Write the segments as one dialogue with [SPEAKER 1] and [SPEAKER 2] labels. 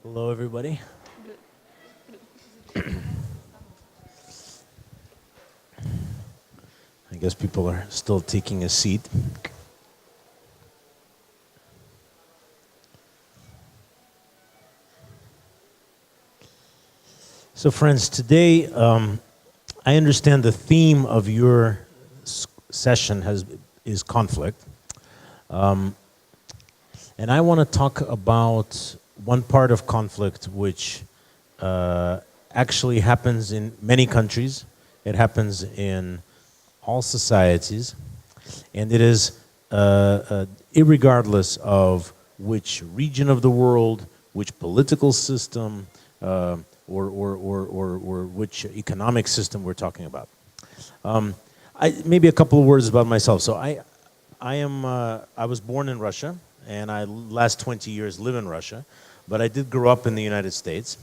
[SPEAKER 1] Hello, everybody. I guess people are still taking a seat. So, friends, today I understand the theme of your session is conflict, and I want to talk about one part of conflict which actually happens in many countries. It happens in all societies, and it is irregardless of which region of the world, which political system, or which economic system we're talking about. Maybe a couple of words about myself. So I was born in Russia, and I last 20 years live in Russia, but I did grow up in the United States.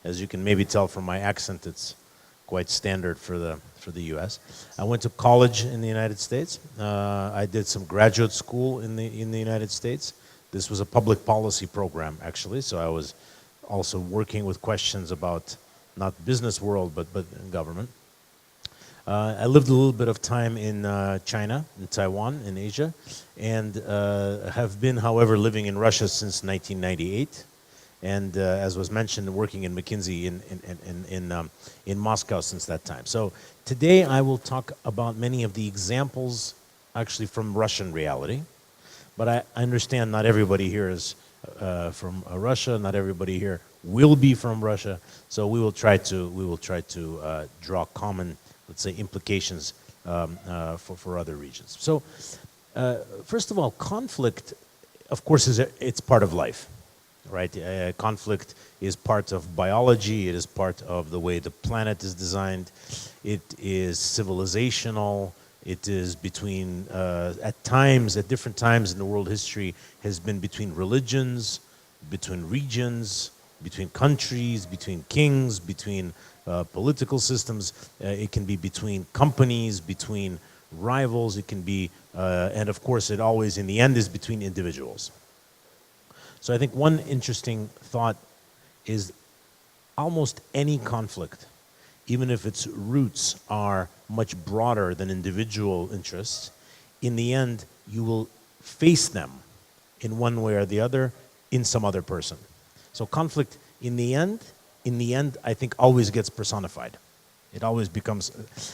[SPEAKER 1] As you can maybe tell from my accent, it's quite standard for the U.S. I went to college in the United States. I did some graduate school in the United States. This was a public policy program, actually, so I was also working with questions about not business world, but in government. I lived a little bit of time in China, in Taiwan, in Asia, and have been, however, living in Russia since 1998. And as was mentioned, working in McKinsey in Moscow since that time. So today I will talk about many of the examples actually from Russian reality. But I understand not everybody here is from Russia. Not everybody here will be from Russia. So we will try to draw common, let's say, implications for other regions. So first of all, conflict, of course, it's part of life. Right, conflict is part of biology. It is part of the way the planet is designed. It is civilizational. It is between, at different times in the world history, has been between religions, between regions, between countries, between kings, between political systems. It can be between companies, between rivals. It can be, and of course, it always, in the end, is between individuals. So I think one interesting thought is almost any conflict, even if its roots are much broader than individual interests, in the end, you will face them in one way or the other in some other person. So conflict, in the end, I think always gets personified. It always becomes,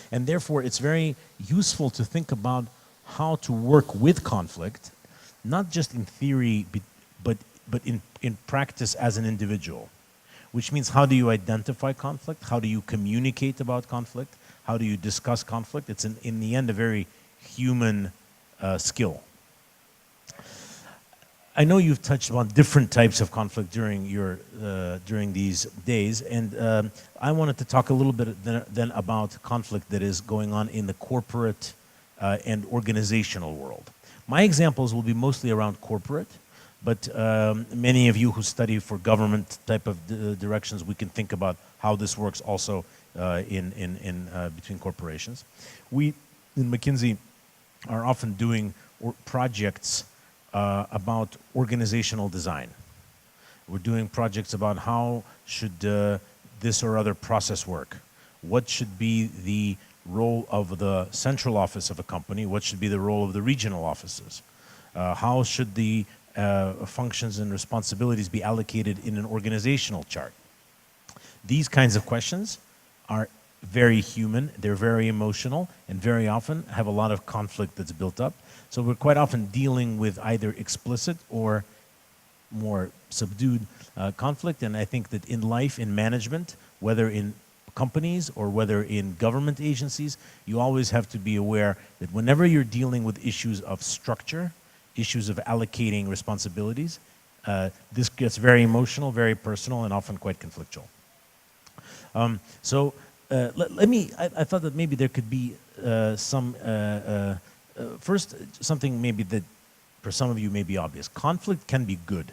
[SPEAKER 1] and therefore it's very useful to think about how to work with conflict, not just in theory, but in practice as an individual, which means how do you identify conflict? How do you communicate about conflict? How do you discuss conflict? It's in the end a very human skill. I know you've touched on different types of conflict during these days, and I wanted to talk a little bit then about conflict that is going on in the corporate and organizational world. My examples will be mostly around corporate. But many of you who study for government type of directions, we can think about how this works also between corporations. We in McKinsey are often doing projects about organizational design. We're doing projects about how should this or other process work. What should be the role of the central office of a company? What should be the role of the regional offices? How should the functions and responsibilities be allocated in an organizational chart? These kinds of questions are very human, they're very emotional, and very often have a lot of conflict that's built up. So we're quite often dealing with either explicit or more subdued conflict, and I think that in life, in management, whether in companies or whether in government agencies, you always have to be aware that whenever you're dealing with issues of structure, issues of allocating responsibilities, this gets very emotional, very personal, and often quite conflictual. I thought that maybe there could be first, something maybe that for some of you may be obvious. Conflict can be good.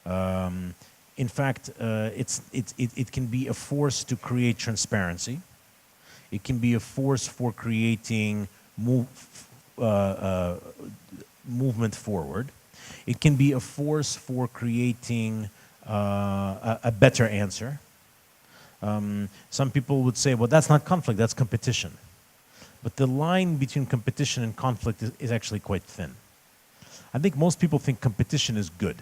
[SPEAKER 1] In fact, it can be a force to create transparency. It can be a force for creating movement forward. It can be a force for creating a better answer. Some people would say, well, that's not conflict, that's competition. But the line between competition and conflict is actually quite thin. I think most people think competition is good.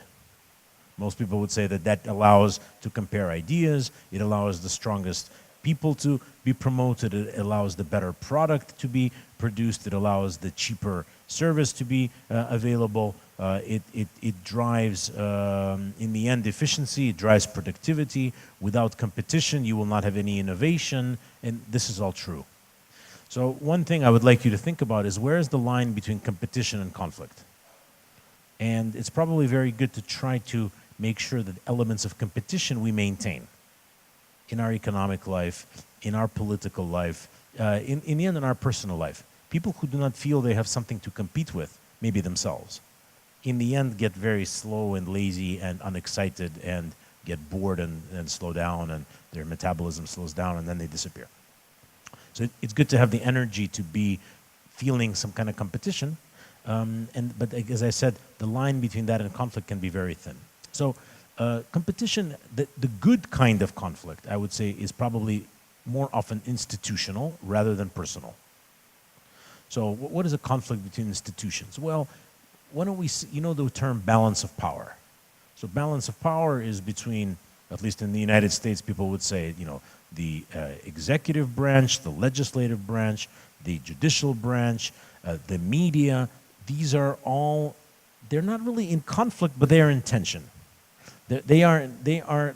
[SPEAKER 1] Most people would say that that allows to compare ideas, it allows the strongest people to be promoted, it allows the better product to be produced, it allows the cheaper service to be available, it drives, in the end, efficiency, it drives productivity. Without competition, you will not have any innovation, and this is all true. So one thing I would like you to think about is, where is the line between competition and conflict? And it's probably very good to try to make sure that elements of competition we maintain in our economic life, in our political life, in the end, in our personal life. People who do not feel they have something to compete with, maybe themselves, in the end get very slow and lazy and unexcited and get bored and slow down, and their metabolism slows down, and then they disappear. So it's good to have the energy to be feeling some kind of competition, but as I said, the line between that and conflict can be very thin. So competition, the good kind of conflict, I would say, is probably more often institutional rather than personal. So what is a conflict between institutions? Well, why don't we see, you know the term balance of power. So balance of power is between, at least in the United States, people would say, you know, the executive branch, the legislative branch, the judicial branch, the media. These are all, they're not really in conflict, but they are in tension. They are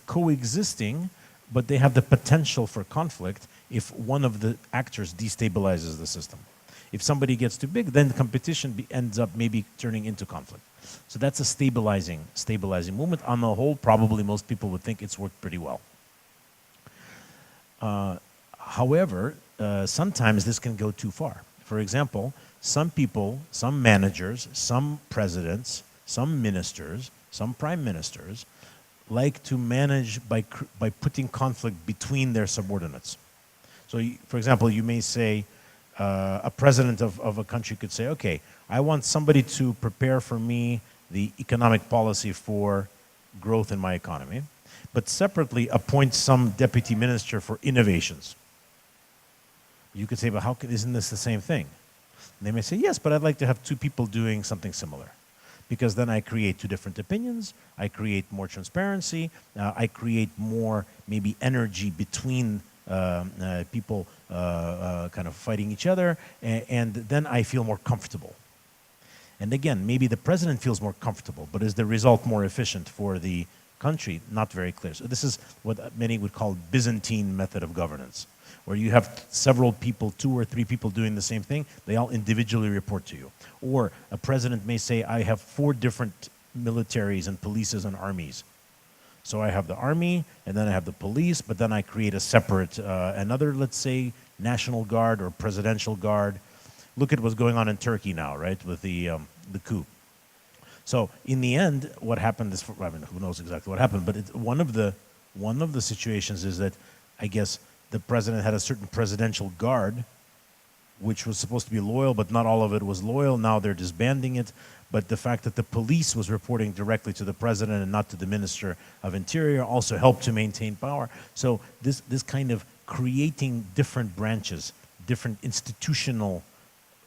[SPEAKER 1] coexisting, but they have the potential for conflict if one of the actors destabilizes the system. If somebody gets too big, then the competition ends up maybe turning into conflict. So that's a stabilizing movement. On the whole, probably most people would think it's worked pretty well. However, sometimes this can go too far. For example, some people, some managers, some presidents, some ministers, some prime ministers like to manage by putting conflict between their subordinates. So, for example, you may say, a president of a country could say, okay, I want somebody to prepare for me the economic policy for growth in my economy, but separately appoint some deputy minister for innovations. You could say, but isn't this the same thing? And they may say, yes, but I'd like to have two people doing something similar, because then I create two different opinions, I create more transparency, I create more maybe energy between people kind of fighting each other, and then I feel more comfortable. And again, maybe the president feels more comfortable, but is the result more efficient for the country? Not very clear. So this is what many would call Byzantine method of governance, where you have several people, 2 or 3 people doing the same thing, they all individually report to you. Or a president may say, I have 4 different militaries and polices and armies. So I have the army, and then I have the police, but then I create a separate, another, let's say, National Guard or Presidential Guard. Look at what's going on in Turkey now, right, with the coup. So in the end, what happened is, I mean, who knows exactly what happened, but one of the situations is that, I guess, the president had a certain presidential guard, which was supposed to be loyal, but not all of it was loyal. Now they're disbanding it. But the fact that the police was reporting directly to the president and not to the Minister of Interior also helped to maintain power. So this kind of creating different branches, different institutional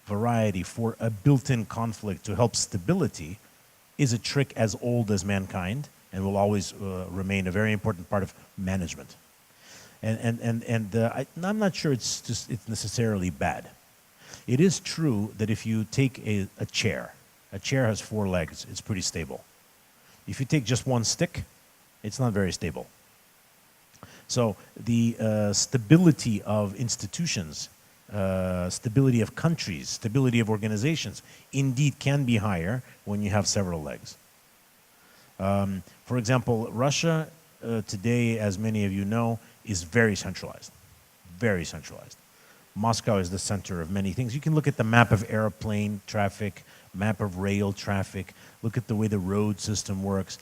[SPEAKER 1] variety for a built-in conflict to help stability is a trick as old as mankind and will always remain a very important part of management. I'm not sure it's necessarily bad. It is true that if you take a chair has 4 legs, it's pretty stable. If you take just one stick, it's not very stable. So the stability of institutions, stability of countries, stability of organizations, indeed can be higher when you have several legs. For example, Russia today, as many of you know, is very centralized, very centralized. Moscow is the center of many things. You can look at the map of airplane traffic, map of rail traffic, look at the way the road system works,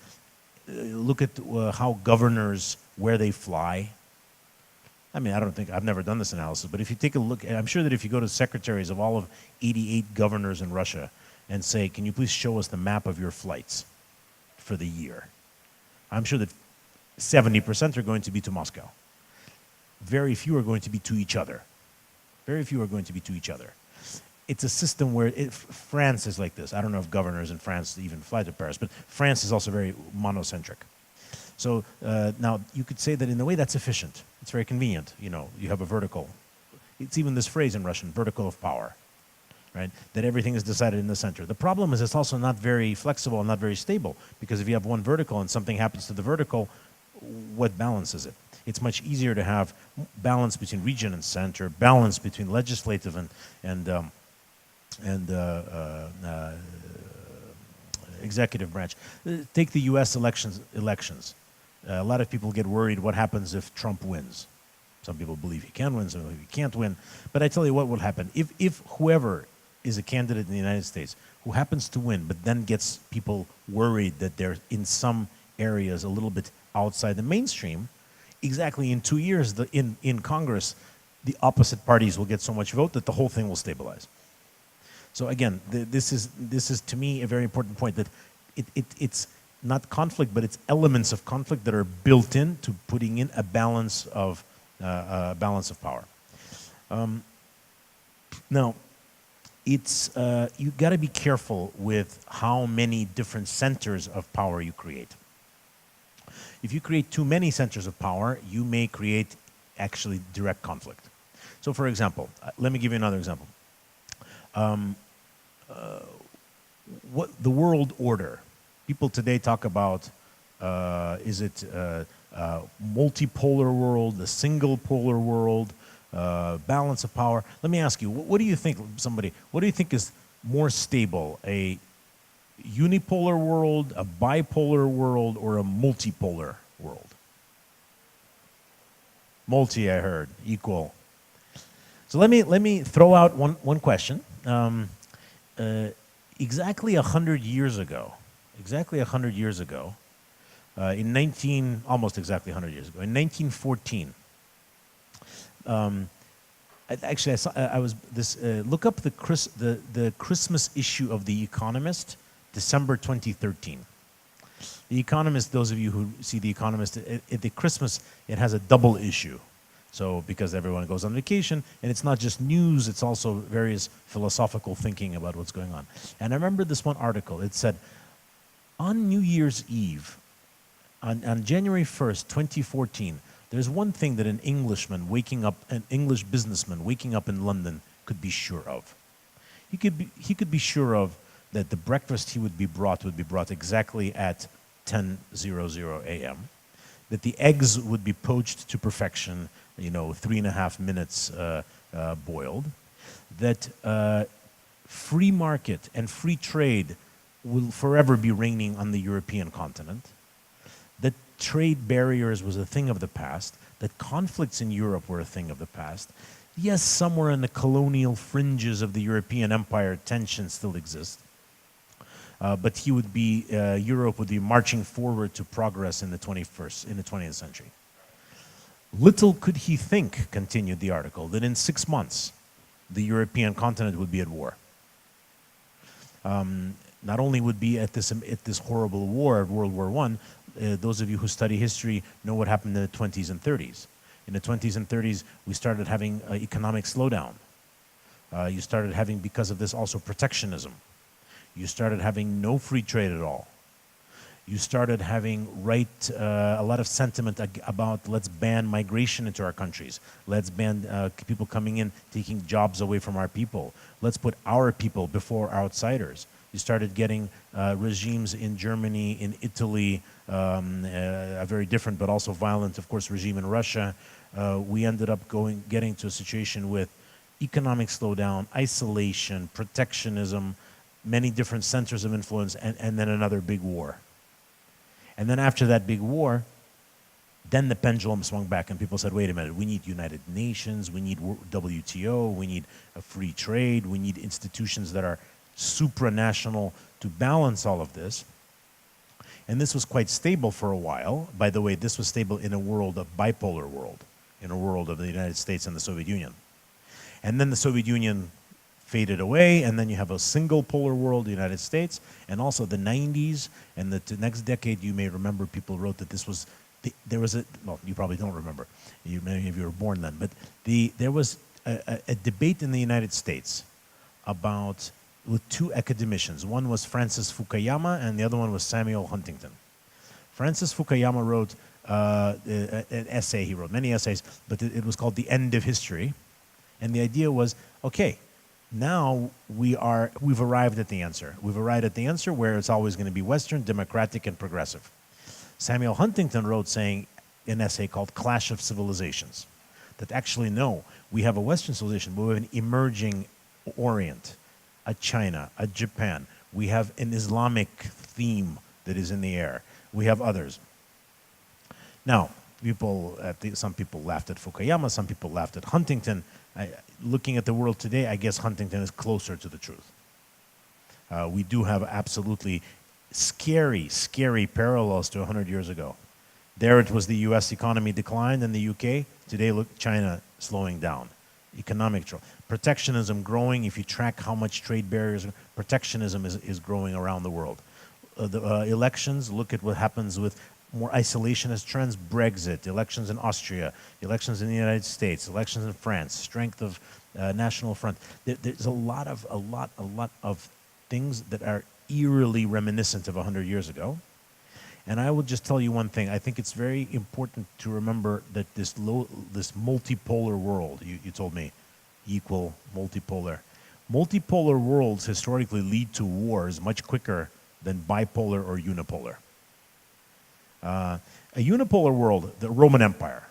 [SPEAKER 1] look at how governors, where they fly. I mean, I've never done this analysis, but if you take a look, I'm sure that if you go to secretaries of all of 88 governors in Russia and say, can you please show us the map of your flights for the year? I'm sure that 70% are going to be to Moscow. Very few are going to be to each other. Very few are going to be to each other. It's a system where France is like this. I don't know if governors in France even fly to Paris, but France is also very monocentric. So now you could say that in a way that's efficient. It's very convenient. You know, you have a vertical. It's even this phrase in Russian, vertical of power, right? That everything is decided in the center. The problem is it's also not very flexible and not very stable, because if you have one vertical and something happens to the vertical, what balances it? It's much easier to have balance between region and center, balance between legislative and executive branch. Take the U.S. elections. A lot of people get worried what happens if Trump wins. Some people believe he can win, some believe he can't win. But I tell you what will happen. If whoever is a candidate in the United States who happens to win, but then gets people worried that they're in some areas a little bit outside the mainstream, exactly in 2 years in Congress, the opposite parties will get so much vote that the whole thing will stabilize. So again, this is to me a very important point, that it's not conflict, but it's elements of conflict that are built in to putting in a balance of power. Now, it's you got to be careful with how many different centers of power you create. If you create too many centers of power, you may create actually direct conflict. So, for example, let me give you another example. What the world order? People today talk about is it multipolar world, a single polar world, balance of power? Let me ask you, what do you think? What do you think is more stable? A unipolar world, a bipolar world, or a multipolar world? Multi, I heard, equal. So let me throw out one question. Exactly 100 years ago, almost exactly 100 years ago, in 1914. Actually, look up the Christmas issue of The Economist, December 2013. The Economist, those of you who see The Economist, at the Christmas, it has a double issue. So because everyone goes on vacation, and it's not just news, it's also various philosophical thinking about what's going on. And I remember this one article. It said, on New Year's Eve, on January 1st, 2014, there's one thing that an English businessman waking up in London could be sure of. He could be sure of that the breakfast he would be brought exactly at 10:00 a.m., that the eggs would be poached to perfection, 3.5 minutes boiled, that free market and free trade will forever be reigning on the European continent, that trade barriers was a thing of the past, that conflicts in Europe were a thing of the past. Yes, somewhere in the colonial fringes of the European empire, tensions still exist. But Europe would be marching forward to progress in the 20th century. Little could he think, continued the article, that in 6 months, the European continent would be at war. Not only would be at this horrible war, World War I, those of you who study history know what happened in the 20s and 30s. In the 20s and 30s, we started having economic slowdown. You started having, because of this, also protectionism. You started having no free trade at all. You started having a lot of sentiment about let's ban migration into our countries. Let's ban people coming in, taking jobs away from our people. Let's put our people before outsiders. You started getting regimes in Germany, in Italy, a very different but also violent, of course, regime in Russia. We ended up getting to a situation with economic slowdown, isolation, protectionism, many different centers of influence, and then another big war. And then after that big war, then the pendulum swung back and people said, wait a minute, we need United Nations, we need WTO, we need a free trade, we need institutions that are supranational to balance all of this. And this was quite stable for a while. By the way, this was stable in a bipolar world, in a world of the United States and the Soviet Union. And then the Soviet Union faded away, and then you have a single polar world, the United States, and also the 90s, and the next decade, you may remember people wrote that this was, there was a, well, you probably don't remember, many of you were born then, but there was a debate in the United States about, with two academicians. One was Francis Fukuyama, and the other one was Samuel Huntington. Francis Fukuyama wrote an essay, he wrote many essays, but it was called The End of History. And the idea was, okay, now we've arrived at the answer. We've arrived at the answer where it's always going to be Western, democratic, and progressive. Samuel Huntington wrote saying an essay called Clash of Civilizations, that actually, no, we have a Western civilization, but we have an emerging Orient, a China, a Japan. We have an Islamic theme that is in the air. We have others. Now, some people laughed at Fukuyama, some people laughed at Huntington. Looking at the world today, I guess Huntington is closer to the truth. We do have absolutely scary, scary parallels to 100 years ago. There it was the US economy declined and the UK. Today, look, China slowing down. Economic trouble. Protectionism growing. If you track how much trade barriers, protectionism is growing around the world. The elections, look at what happens with more isolationist trends, Brexit, elections in Austria, elections in the United States, elections in France, strength of National Front. There's a lot of things that are eerily reminiscent of 100 years ago. And I will just tell you one thing. I think it's very important to remember that this multipolar world, you told me, equal, multipolar. Multipolar worlds historically lead to wars much quicker than bipolar or unipolar. A unipolar world, the Roman Empire.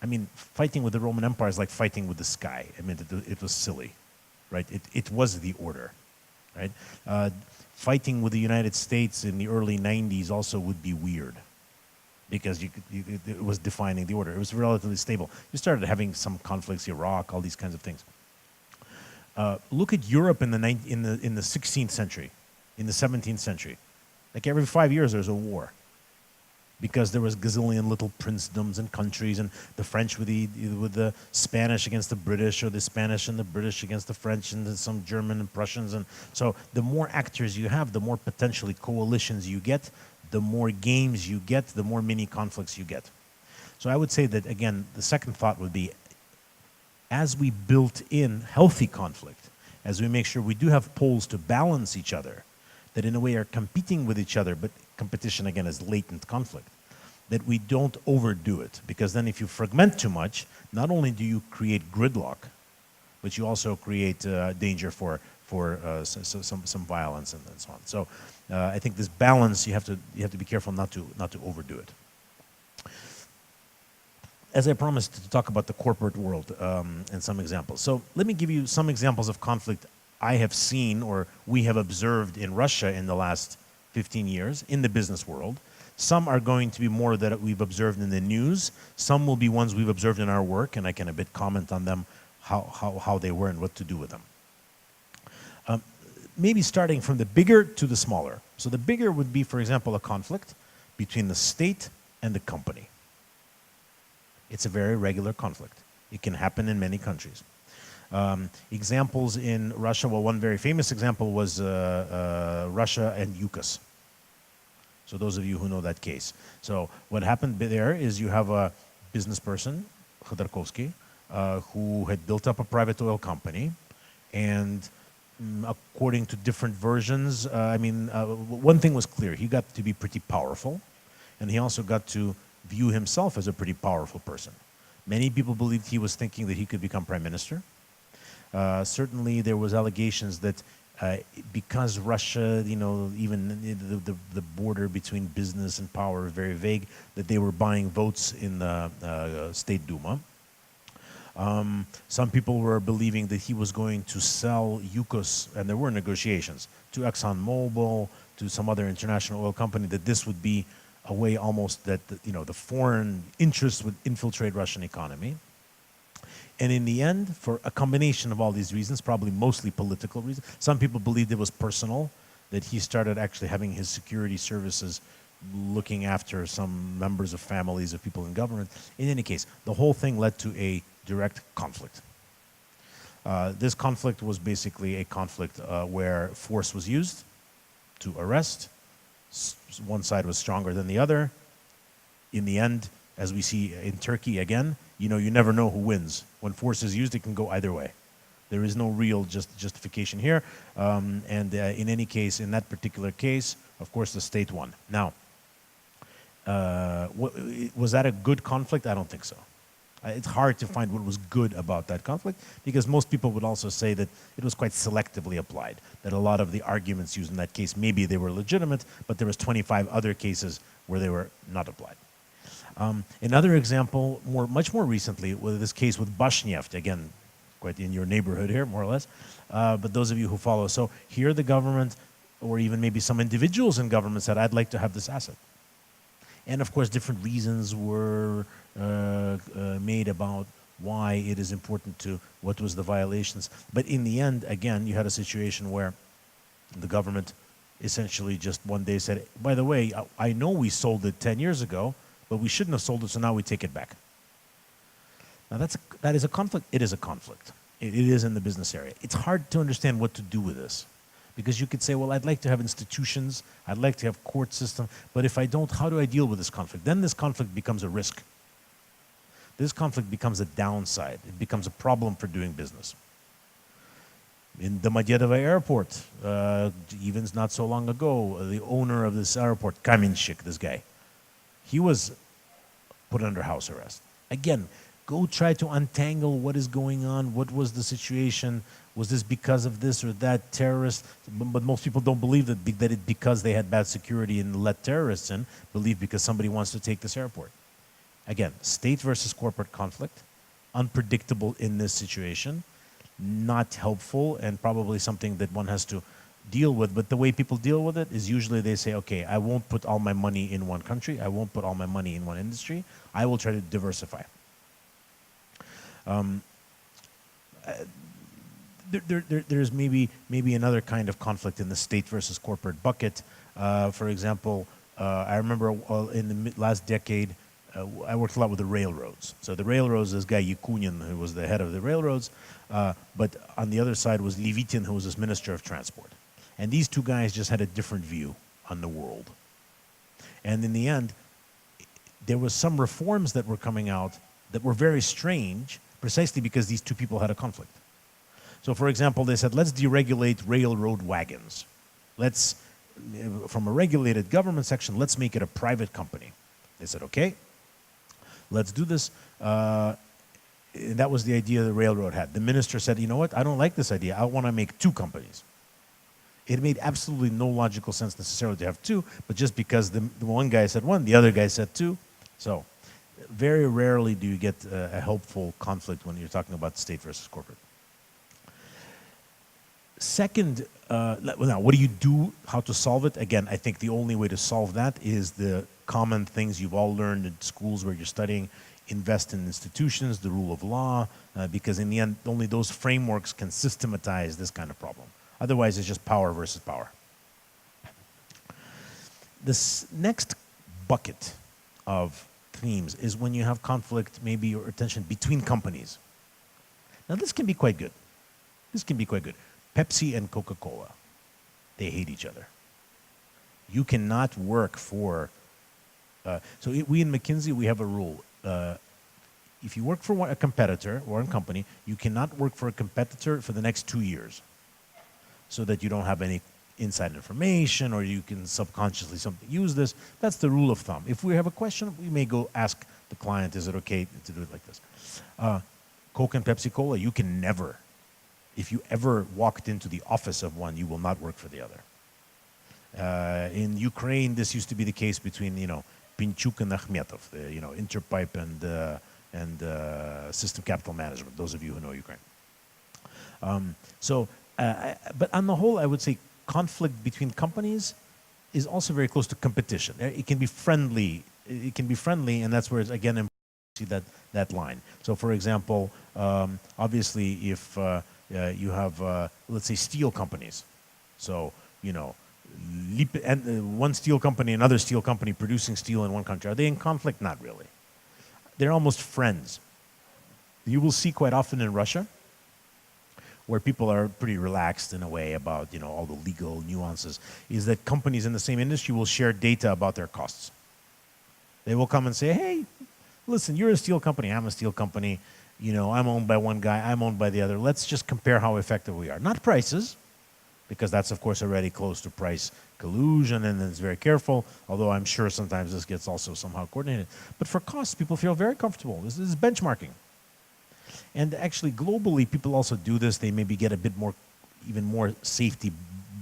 [SPEAKER 1] I mean, fighting with the Roman Empire is like fighting with the sky. I mean, it was silly, right? It was the order, right? Fighting with the United States in the early 90s also would be weird because it was defining the order. It was relatively stable. You started having some conflicts, Iraq, all these kinds of things. Look at Europe in the 16th century, in the 17th century. Like every 5 years there's a war because there was gazillion little princedoms and countries, and the French with the Spanish against the British, or the Spanish and the British against the French, and then some German and Prussians. And so the more actors you have, the more potentially coalitions you get, the more games you get, the more mini conflicts you get. So I would say that, again, the second thought would be, as we built in healthy conflict, as we make sure we do have poles to balance each other, that in a way are competing with each other, but competition again is latent conflict, that we don't overdo it, because then if you fragment too much, not only do you create gridlock, but you also create danger for some violence and so on. So I think this balance, you have to be careful not to overdo it. As I promised, to talk about the corporate world and some examples. So let me give you some examples of conflict I have seen or we have observed in Russia in the last 15 years in the business world. Some are going to be more that we've observed in the news. Some will be ones we've observed in our work, and I can a bit comment on them, how they were and what to do with them. Maybe starting from the bigger to the smaller. So the bigger would be, for example, a conflict between the state and the company. It's a very regular conflict. It can happen in many countries. Examples in Russia, well, one very famous example was Russia and UCAS. So those of you who know that case. So what happened there is you have a business person, Khodorkovsky, who had built up a private oil company, and according to different versions, one thing was clear. He got to be pretty powerful, and he also got to view himself as a pretty powerful person. Many people believed he was thinking that he could become prime minister. Certainly there was allegations that because Russia, even the border between business and power is very vague, that they were buying votes in the State Duma. Some people were believing that he was going to sell Yukos, and there were negotiations, to ExxonMobil, to some other international oil company, that this would be a way almost that the foreign interests would infiltrate Russian economy. And in the end, for a combination of all these reasons, probably mostly political reasons, some people believed it was personal, that he started actually having his security services looking after some members of families of people in government. In any case, the whole thing led to a direct conflict. This conflict was basically a conflict where force was used to arrest. One side was stronger than the other. In the end, as we see in Turkey again, you never know who wins. When force is used, it can go either way. There is no real justification here. In any case, in that particular case, of course, the state won. Now, was that a good conflict? I don't think so. It's hard to find what was good about that conflict, because most people would also say that it was quite selectively applied, that a lot of the arguments used in that case, maybe they were legitimate, but there was 25 other cases where they were not applied. Another example, much more recently, was this case with Bashneft, again, quite in your neighborhood here, more or less, but those of you who follow. So here the government, or even maybe some individuals in government, said, I'd like to have this asset. And of course, different reasons were made about why it is important to, what was the violations. But in the end, again, you had a situation where the government essentially just one day said, by the way, I know we sold it 10 years ago, but we shouldn't have sold it, so now we take it back. Now that is a conflict. It is a conflict. It is in the business area. It's hard to understand what to do with this, because you could say, well, I'd like to have institutions, I'd like to have court system, but if I don't, how do I deal with this conflict? Then this conflict becomes a risk. This conflict becomes a downside. It becomes a problem for doing business. In the Domodedово airport, even not so long ago, the owner of this airport, Kamenshik, this guy, he was put under house arrest. Again, go try to untangle what is going on, what was the situation, was this because of this or that terrorist? But most people don't believe that it's because they had bad security and let terrorists in, believe because somebody wants to take this airport. Again, state versus corporate conflict, unpredictable in this situation, not helpful, and probably something that one has to deal with. But the way people deal with it is usually they say, okay, I won't put all my money in one country, I won't put all my money in one industry, I will try to diversify. There's maybe another kind of conflict in the state versus corporate bucket. For example, I remember in the last decade, I worked a lot with the railroads. So the railroads, this guy Yakunin, who was the head of the railroads, but on the other side was Levitin, who was this minister of transport. And these two guys just had a different view on the world. And in the end, there was some reforms that were coming out that were very strange, precisely because these two people had a conflict. So for example, they said, let's deregulate railroad wagons. Let's, from a regulated government section, let's make it a private company. They said, okay, let's do this. And that was the idea the railroad had. The minister said, you know what, I don't like this idea. I want to make two companies. It made absolutely no logical sense necessarily to have two, but just because the one guy said one, the other guy said two. So very rarely do you get a helpful conflict when you're talking about state versus corporate. Second, now what do you do, how to solve it? Again, I think the only way to solve that is the common things you've all learned in schools where you're studying: invest in institutions, the rule of law, because in the end, only those frameworks can systematize this kind of problem. Otherwise, it's just power versus power. This next bucket of themes is when you have conflict, maybe, or tension between companies. Now, this can be quite good. This can be quite good. Pepsi and Coca-Cola, they hate each other. You cannot work for, so we in McKinsey, we have a rule. If you work for a competitor or a company, you cannot work for a competitor for the next 2 years, so that you don't have any inside information, or you can subconsciously use this. That's the rule of thumb. If we have a question, we may go ask the client, is it okay to do it like this? Coke and Pepsi Cola, you can never. If you ever walked into the office of one, you will not work for the other. In Ukraine, this used to be the case between, Pinchuk and Akhmetov, Interpipe and System Capital Management, those of you who know Ukraine. But on the whole, I would say conflict between companies is also very close to competition. It can be friendly. It can be friendly, and that's where it's, again, important to see that line. So, for example, obviously, if you have, let's say, steel companies. So, one steel company, another steel company producing steel in one country. Are they in conflict? Not really. They're almost friends. You will see quite often in Russia where people are pretty relaxed in a way about all the legal nuances, is that companies in the same industry will share data about their costs. They will come and say, hey, listen, you're a steel company, I'm a steel company, I'm owned by one guy, I'm owned by the other. Let's just compare how effective we are. Not prices, because that's of course already close to price collusion and it's very careful, although I'm sure sometimes this gets also somehow coordinated. But for costs, people feel very comfortable. This is benchmarking. And actually globally, people also do this. They maybe get a bit more, even more safety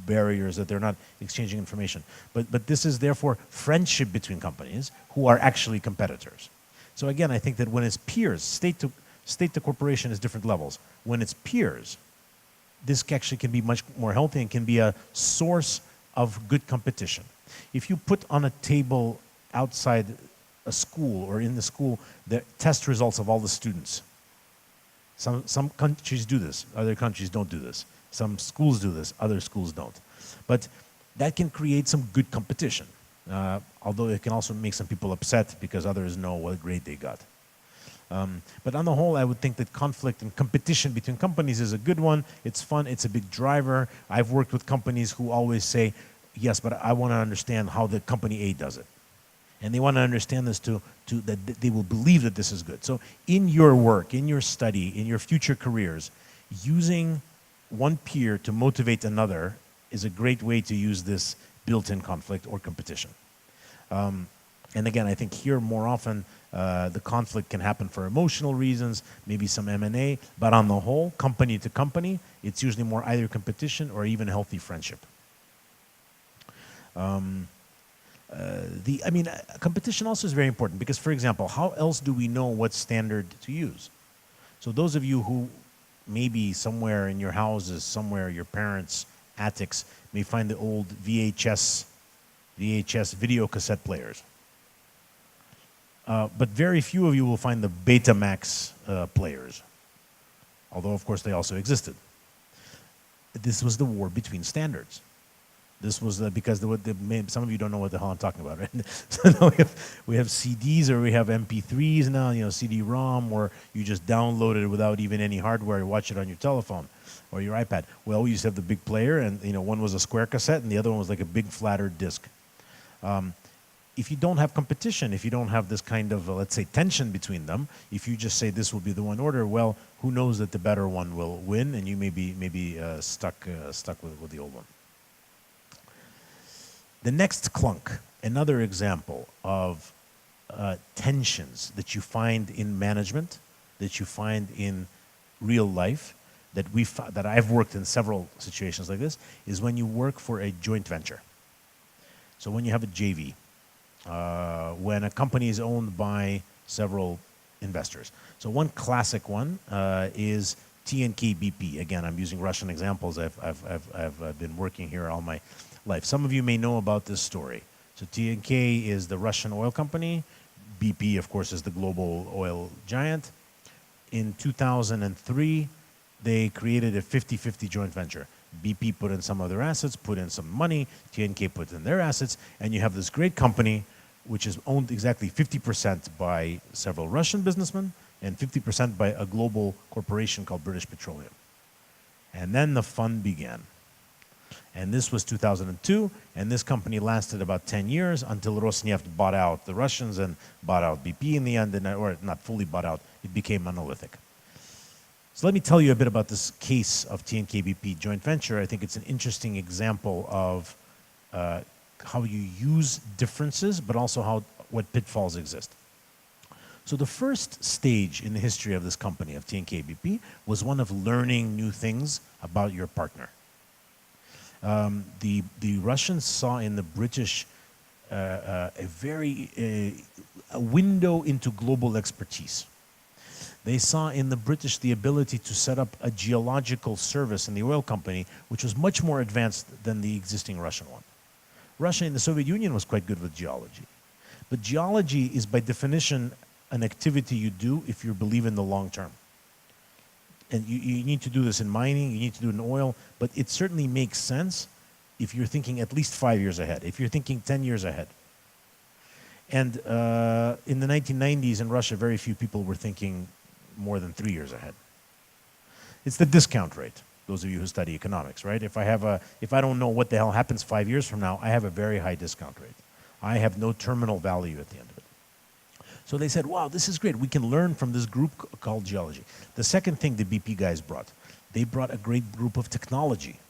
[SPEAKER 1] barriers that they're not exchanging information. But this is therefore friendship between companies who are actually competitors. So again, I think that when it's peers, state to corporation is different levels. When it's peers, this actually can be much more healthy and can be a source of good competition. If you put on a table outside a school or in the school the test results of all the students, some countries do this, other countries don't do this. Some schools do this, other schools don't. But that can create some good competition, although it can also make some people upset because others know what grade they got. But on the whole, I would think that conflict and competition between companies is a good one. It's fun, it's a big driver. I've worked with companies who always say, yes, but I want to understand how the company A does it. And they want to understand this that they will believe that this is good. So in your work, in your study, in your future careers, using one peer to motivate another is a great way to use this built-in conflict or competition. And again, I think here more often the conflict can happen for emotional reasons, maybe some M&A, but on the whole, company to company, it's usually more either competition or even healthy friendship. Competition also is very important because, for example, how else do we know what standard to use? So those of you who maybe somewhere in your houses, somewhere your parents' attics may find the old VHS video cassette players. But very few of you will find the Betamax players, although of course they also existed. This was the war between standards. This was because some of you don't know what the hell I'm talking about, right? So now we have CDs or we have MP3s now, CD-ROM, where you just download it without even any hardware, you watch it on your telephone or your iPad. Well, we used to have the big player, and one was a square cassette and the other one was like a big flatter disc. If you don't have competition, if you don't have this kind of, let's say, tension between them, if you just say this will be the one order, well, who knows that the better one will win, and you may be stuck with the old one. The next clunk, another example of tensions that you find in management, that you find in real life, that I've worked in several situations like this, is when you work for a joint venture. So when you have a JV, when a company is owned by several investors. So one classic one is TNK BP. Again, I'm using Russian examples. I've been working here all my life. Some of you may know about this story. So TNK is the Russian oil company. BP, of course, is the global oil giant. In 2003, they created a 50-50 joint venture. BP put in some of their assets, put in some money, TNK put in their assets, and you have this great company which is owned exactly 50% by several Russian businessmen and 50% by a global corporation called British Petroleum. And then the fun began. And this was 2002, and this company lasted about 10 years until Rosneft bought out the Russians and bought out BP in the end, or not fully bought out, it became monolithic. So let me tell you a bit about this case of TNK-BP joint venture. I think it's an interesting example of how you use differences, but also what pitfalls exist. So the first stage in the history of this company, of TNK-BP, was one of learning new things about your partner. The Russians saw in the British a window into global expertise. They saw in the British the ability to set up a geological service in the oil company, which was much more advanced than the existing Russian one. Russia in the Soviet Union was quite good with geology. But geology is by definition an activity you do if you believe in the long term. And you need to do this in mining, you need to do it in oil, but it certainly makes sense if you're thinking at least 5 years ahead, if you're thinking 10 years ahead. And in the 1990s in Russia, very few people were thinking more than 3 years ahead. It's the discount rate. Those of you who study economics, right? If I don't know what the hell happens 5 years from now, I have a very high discount rate. I have no terminal value at the end of it. So they said, wow, this is great. We can learn from this group called geology. The second thing the BP guys brought, they brought a great group of technology.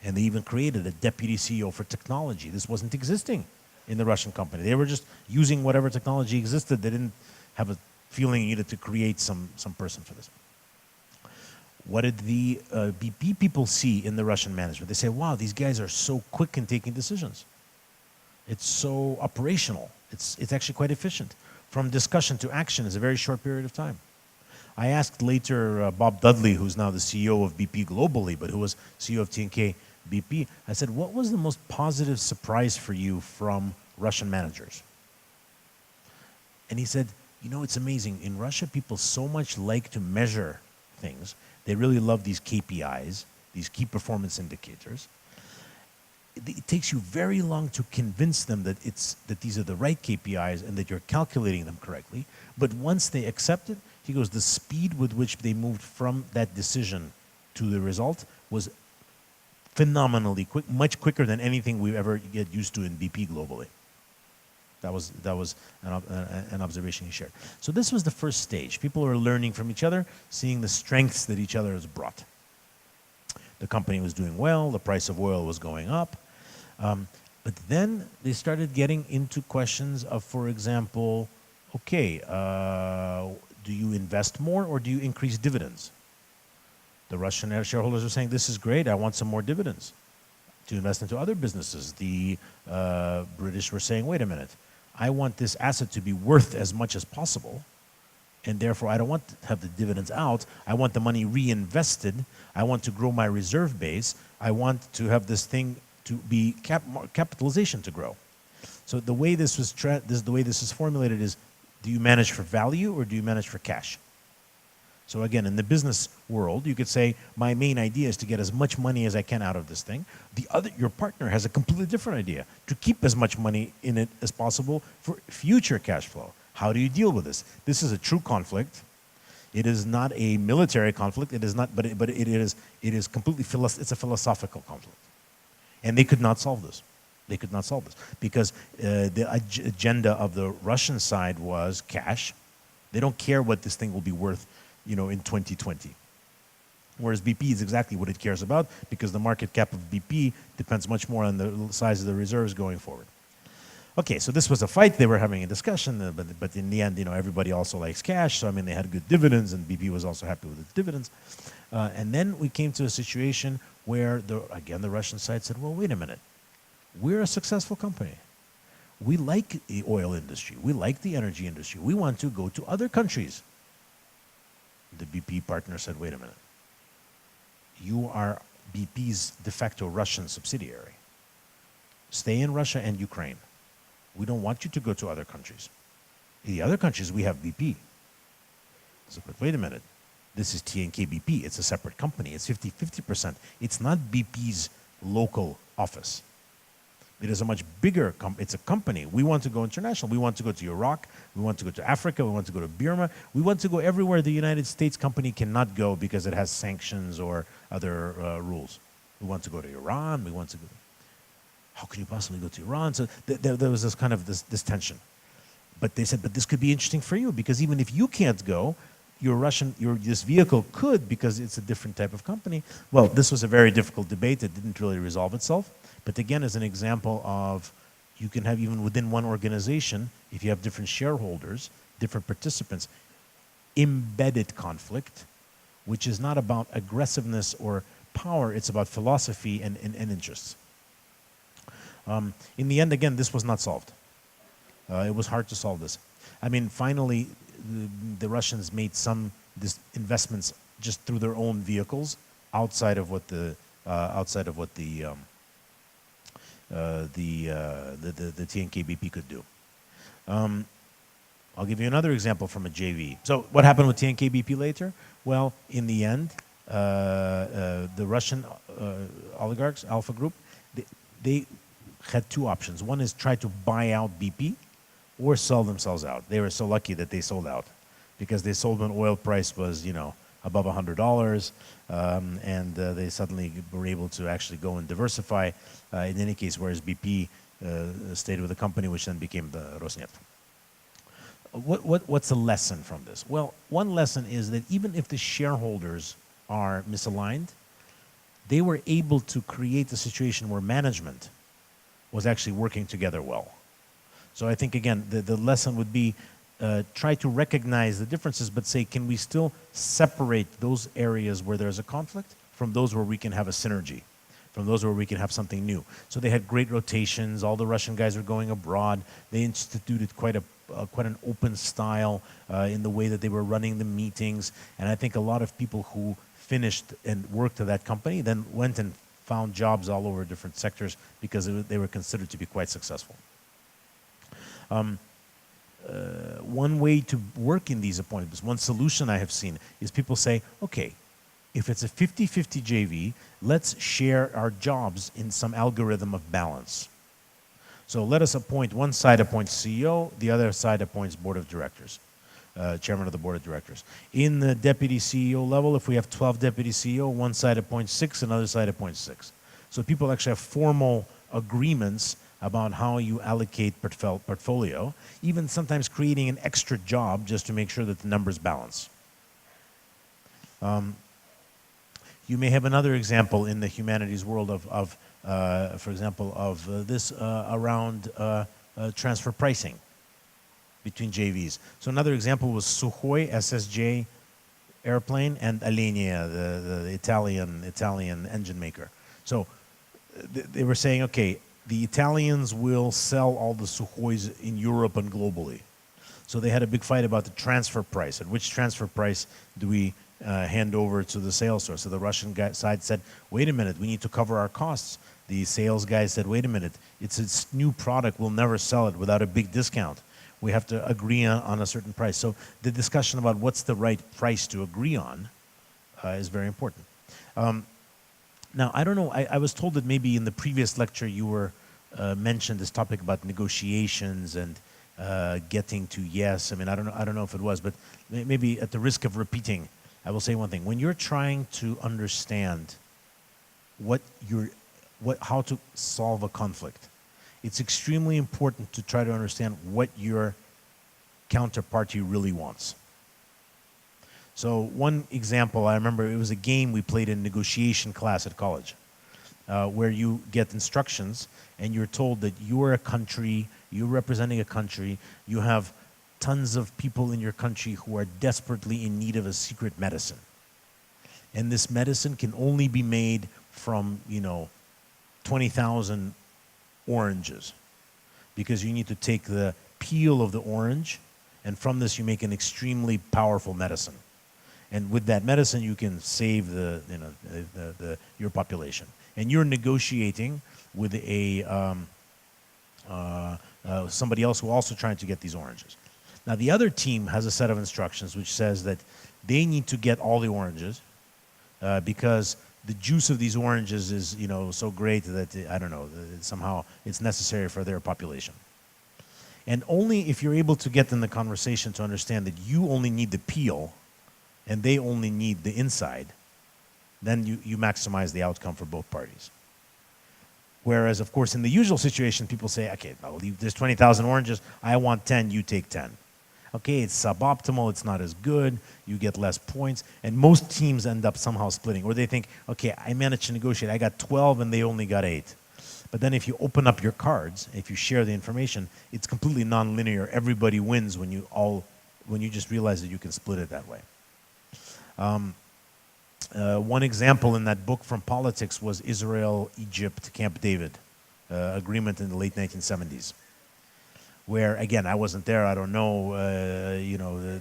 [SPEAKER 1] And they even created a deputy CEO for technology. This wasn't existing in the Russian company. They were just using whatever technology existed. They didn't have a feeling needed to create some person for this. What did the BP people see in the Russian management? They say, wow, these guys are so quick in taking decisions. It's so operational. It's actually quite efficient. From discussion to action is a very short period of time. I asked later Bob Dudley, who's now the CEO of BP globally, but who was CEO of TNK BP, I said, what was the most positive surprise for you from Russian managers? And he said, you know, it's amazing. In Russia, people so much like to measure things. They really love these KPIs, these key performance indicators. It takes you very long to convince them that these are the right KPIs and that you're calculating them correctly. But once they accept it, he goes, the speed with which they moved from that decision to the result was phenomenally quick, much quicker than anything we ever get used to in BP globally. That was an observation he shared. So this was the first stage. People were learning from each other, seeing the strengths that each other has brought. The company was doing well, the price of oil was going up. But then they started getting into questions of, for example, okay, do you invest more or do you increase dividends? The Russian shareholders were saying, this is great, I want some more dividends to invest into other businesses. The British were saying, wait a minute, I want this asset to be worth as much as possible, and therefore I don't want to have the dividends out. I want the money reinvested. I want to grow my reserve base. I want to have this thing to be capitalization to grow. So the way this was formulated is, do you manage for value or do you manage for cash? So again, in the business world, you could say, my main idea is to get as much money as I can out of this thing. Your partner has a completely different idea, to keep as much money in it as possible for future cash flow. How do you deal with this? This is a true conflict. It is not a military conflict. It is not, but it is completely it's a philosophical conflict, and they could not solve this. They could not solve this because the agenda of the Russian side was cash. They don't care what this thing will be worth, in 2020. Whereas BP is exactly what it cares about, because the market cap of BP depends much more on the size of the reserves going forward. Okay, so this was a fight. They were having a discussion, but in the end, everybody also likes cash. So, they had good dividends, and BP was also happy with its dividends. And then we came to a situation where, the Russian side said, well, wait a minute. We're a successful company. We like the oil industry. We like the energy industry. We want to go to other countries. The BP partner said, wait a minute. You are BP's de facto Russian subsidiary. Stay in Russia and Ukraine. We don't want you to go to other countries. In the other countries, we have BP. So, but wait a minute. This is TNK BP. It's a separate company. It's 50%. It's not BP's local office. It is a much bigger company. It's a company. We want to go international. We want to go to Iraq. We want to go to Africa. We want to go to Burma. We want to go everywhere the United States company cannot go because it has sanctions or other rules. We want to go to Iran. We want to go. How can you possibly go to Iran? So there was this kind of this tension. But they said, but this could be interesting for you, because even if you can't go, this vehicle could, because it's a different type of company. Well, this was a very difficult debate. It didn't really resolve itself. But again, as an example of, you can have, even within one organization, if you have different shareholders, different participants, embedded conflict, which is not about aggressiveness or power, it's about philosophy and interests. In the end, again, this was not solved. It was hard to solve this. Finally, the Russians made some investments just through their own vehicles, outside of what the TNK BP could do. I'll give you another example from a JV. So what happened with TNK BP later? Well, in the end, the Russian oligarchs, Alpha Group, they had two options. One is try to buy out BP or sell themselves out. They were so lucky that they sold out, because they sold when oil price was, above $100, and they suddenly were able to actually go and diversify. In any case, whereas BP stayed with the company, which then became the Rosneft. What's the lesson from this? Well, one lesson is that even if the shareholders are misaligned, they were able to create a situation where management was actually working together well. So I think, again, the lesson would be try to recognize the differences, but say, can we still separate those areas where there's a conflict from those where we can have a synergy, from those where we can have something new. So they had great rotations. All the Russian guys were going abroad. They instituted quite an open style in the way that they were running the meetings. And I think a lot of people who finished and worked at that company then went and found jobs all over different sectors because they were considered to be quite successful. One way to work in these appointments, one solution I have seen is people say, okay, if it's a 50-50 JV, let's share our jobs in some algorithm of balance. So let us appoint, one side appoints CEO, the other side appoints board of directors, chairman of the board of directors. In the deputy CEO level, if we have 12 deputy CEO, one side appoints 6, another side appoints 6. So people actually have formal agreements about how you allocate portfolio, even sometimes creating an extra job just to make sure that the numbers balance. You may have another example in the humanities world for example, of this around transfer pricing between JVs. So another example was Sukhoi SSJ airplane and Alenia, the Italian engine maker. So they were saying, okay, the Italians will sell all the Sukhois in Europe and globally. So they had a big fight about the transfer price. At which transfer price do we hand over to the sales source? So the Russian side said, wait a minute, we need to cover our costs. The sales guy said, wait a minute, it's a new product, we'll never sell it without a big discount. We have to agree on a certain price. So the discussion about what's the right price to agree on is very important. Now, I don't know, I was told that maybe in the previous lecture you were mentioned this topic about negotiations and getting to yes. I mean, I don't know if it was, but maybe at the risk of repeating, I will say one thing. When you're trying to understand how to solve a conflict, it's extremely important to try to understand what your counterparty really wants. So one example, I remember it was a game we played in negotiation class at college, where you get instructions and you're told that you're a country, you're representing a country, you have tons of people in your country who are desperately in need of a secret medicine. And this medicine can only be made from, 20,000 oranges, because you need to take the peel of the orange, and from this you make an extremely powerful medicine. And with that medicine, you can save your population. And you're negotiating with somebody else who also trying to get these oranges. Now, the other team has a set of instructions which says that they need to get all the oranges because the juice of these oranges is, so great that, I don't know, somehow it's necessary for their population. And only if you're able to get in the conversation to understand that you only need the peel and they only need the inside, then you maximize the outcome for both parties. Whereas, of course, in the usual situation, people say, okay, there's 20,000 oranges, I want 10, you take 10. Okay, it's suboptimal, it's not as good, you get less points, and most teams end up somehow splitting. Or they think, okay, I managed to negotiate, I got 12 and they only got 8. But then if you open up your cards, if you share the information, it's completely non-linear. Everybody wins when you just realize that you can split it that way. One example in that book from politics was Israel-Egypt Camp David agreement in the late 1970s, where, again, I wasn't there, I don't know,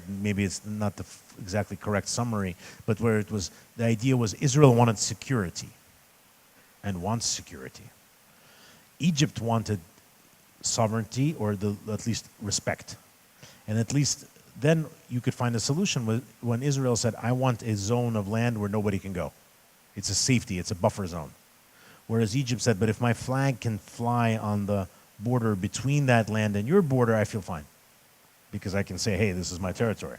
[SPEAKER 1] maybe it's not the exactly correct summary, but where it was, the idea was Israel wanted security and wants security. Egypt wanted sovereignty, or at least respect. And at least then you could find a solution when Israel said, I want a zone of land where nobody can go. It's a safety, it's a buffer zone. Whereas Egypt said, but if my flag can fly on the border between that land and your border, I feel fine. Because I can say, hey, this is my territory.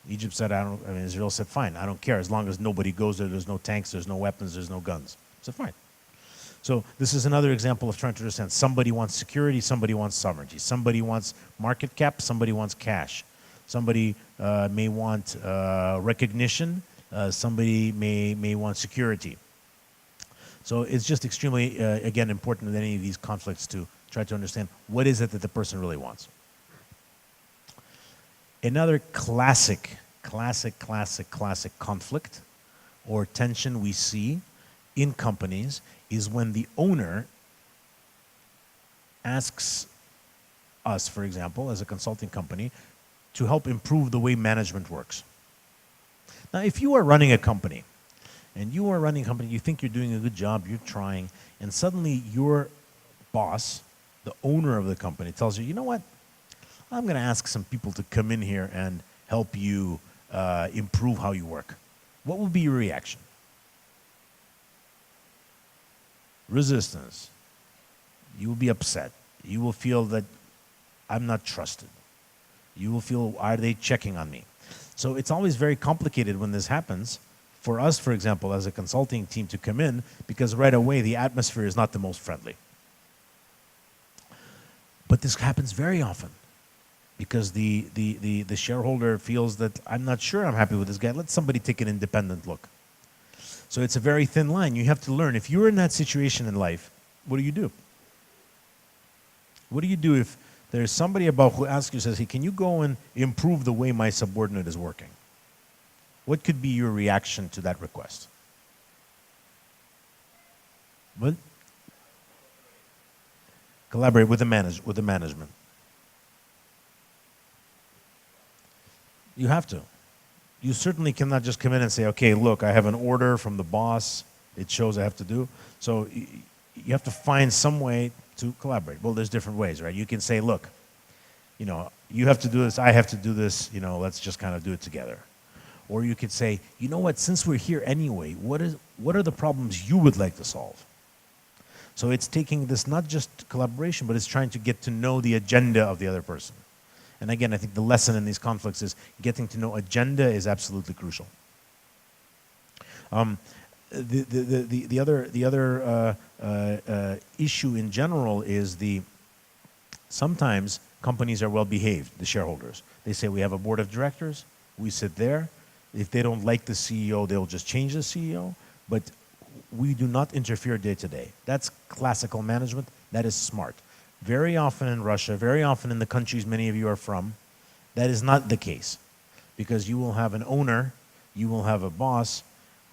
[SPEAKER 1] Egypt said, Israel said, fine, I don't care. As long as nobody goes there, there's no tanks, there's no weapons, there's no guns. I said, fine. So this is another example of trying to understand. Somebody wants security, somebody wants sovereignty. Somebody wants market cap, somebody wants cash. Somebody may want recognition, somebody may want security. So it's just extremely, again, important in any of these conflicts to try to understand what is it that the person really wants. Another classic conflict or tension we see in companies is when the owner asks us, for example, as a consulting company, to help improve the way management works. Now, if you are running a company, you think you're doing a good job, you're trying, and suddenly your boss, the owner of the company, tells you, you know what, I'm going to ask some people to come in here and help you improve how you work. What will be your reaction? Resistance. You will be upset. You will feel that I'm not trusted. You will feel, are they checking on me? So it's always very complicated when this happens. For us, for example, as a consulting team to come in, because right away the atmosphere is not the most friendly. But this happens very often because the shareholder feels that I'm not sure I'm happy with this guy. Let somebody take an independent look. So it's a very thin line. You have to learn. If you're in that situation in life, what do you do? What do you do if there's somebody above who asks you, says, hey, can you go and improve the way my subordinate is working? What could be your reaction to that request? What? Collaborate with the management. You have to. You certainly cannot just come in and say, okay, look, I have an order from the boss. It shows I have to do. So you have to find some way to collaborate. Well, there's different ways, right? You can say, look, you have to do this, I have to do this, let's just kind of do it together. Or you could say, you know what, since we're here anyway, what are the problems you would like to solve? So it's taking this not just collaboration, but it's trying to get to know the agenda of the other person. And again, I think the lesson in these conflicts is getting to know agenda is absolutely crucial. The other issue in general is sometimes companies are well behaved, the shareholders. They say we have a board of directors, we sit there. If they don't like the CEO, they'll just change the CEO. But we do not interfere day to day. That's classical management. That is smart. Very often in Russia, very often in the countries many of you are from, that is not the case. Because you will have an owner, you will have a boss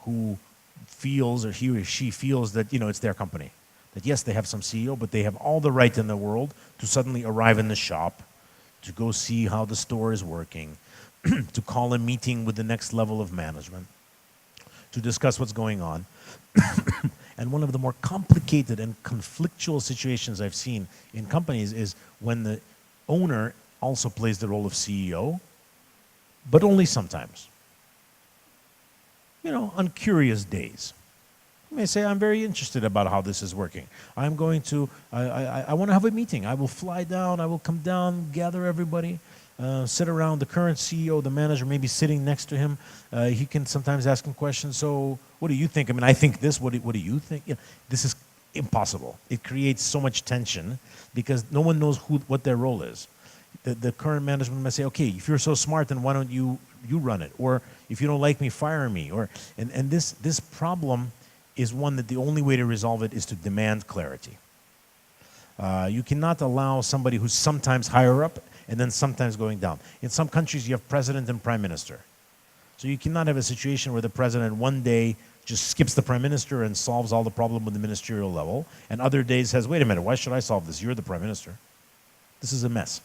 [SPEAKER 1] who feels, or he or she feels that, it's their company. That yes, they have some CEO, but they have all the right in the world to suddenly arrive in the shop, to go see how the store is working, to call a meeting with the next level of management, to discuss what's going on. And one of the more complicated and conflictual situations I've seen in companies is when the owner also plays the role of CEO, but only sometimes. On curious days. You may say, I'm very interested about how this is working. I want to have a meeting. I will fly down, I will come down, gather everybody, sit around the current CEO, the manager, maybe sitting next to him. He can sometimes ask him questions. So what do you think? I think this, what do you think? This is impossible. It creates so much tension because no one knows what their role is. The current management may say, okay, if you're so smart, then why don't you run it? Or if you don't like me, fire me. And this problem is one that the only way to resolve it is to demand clarity. You cannot allow somebody who's sometimes higher up and then sometimes going down. In some countries, you have president and prime minister. So you cannot have a situation where the president one day just skips the prime minister and solves all the problem with the ministerial level, and other days says, wait a minute, why should I solve this? You're the prime minister. This is a mess.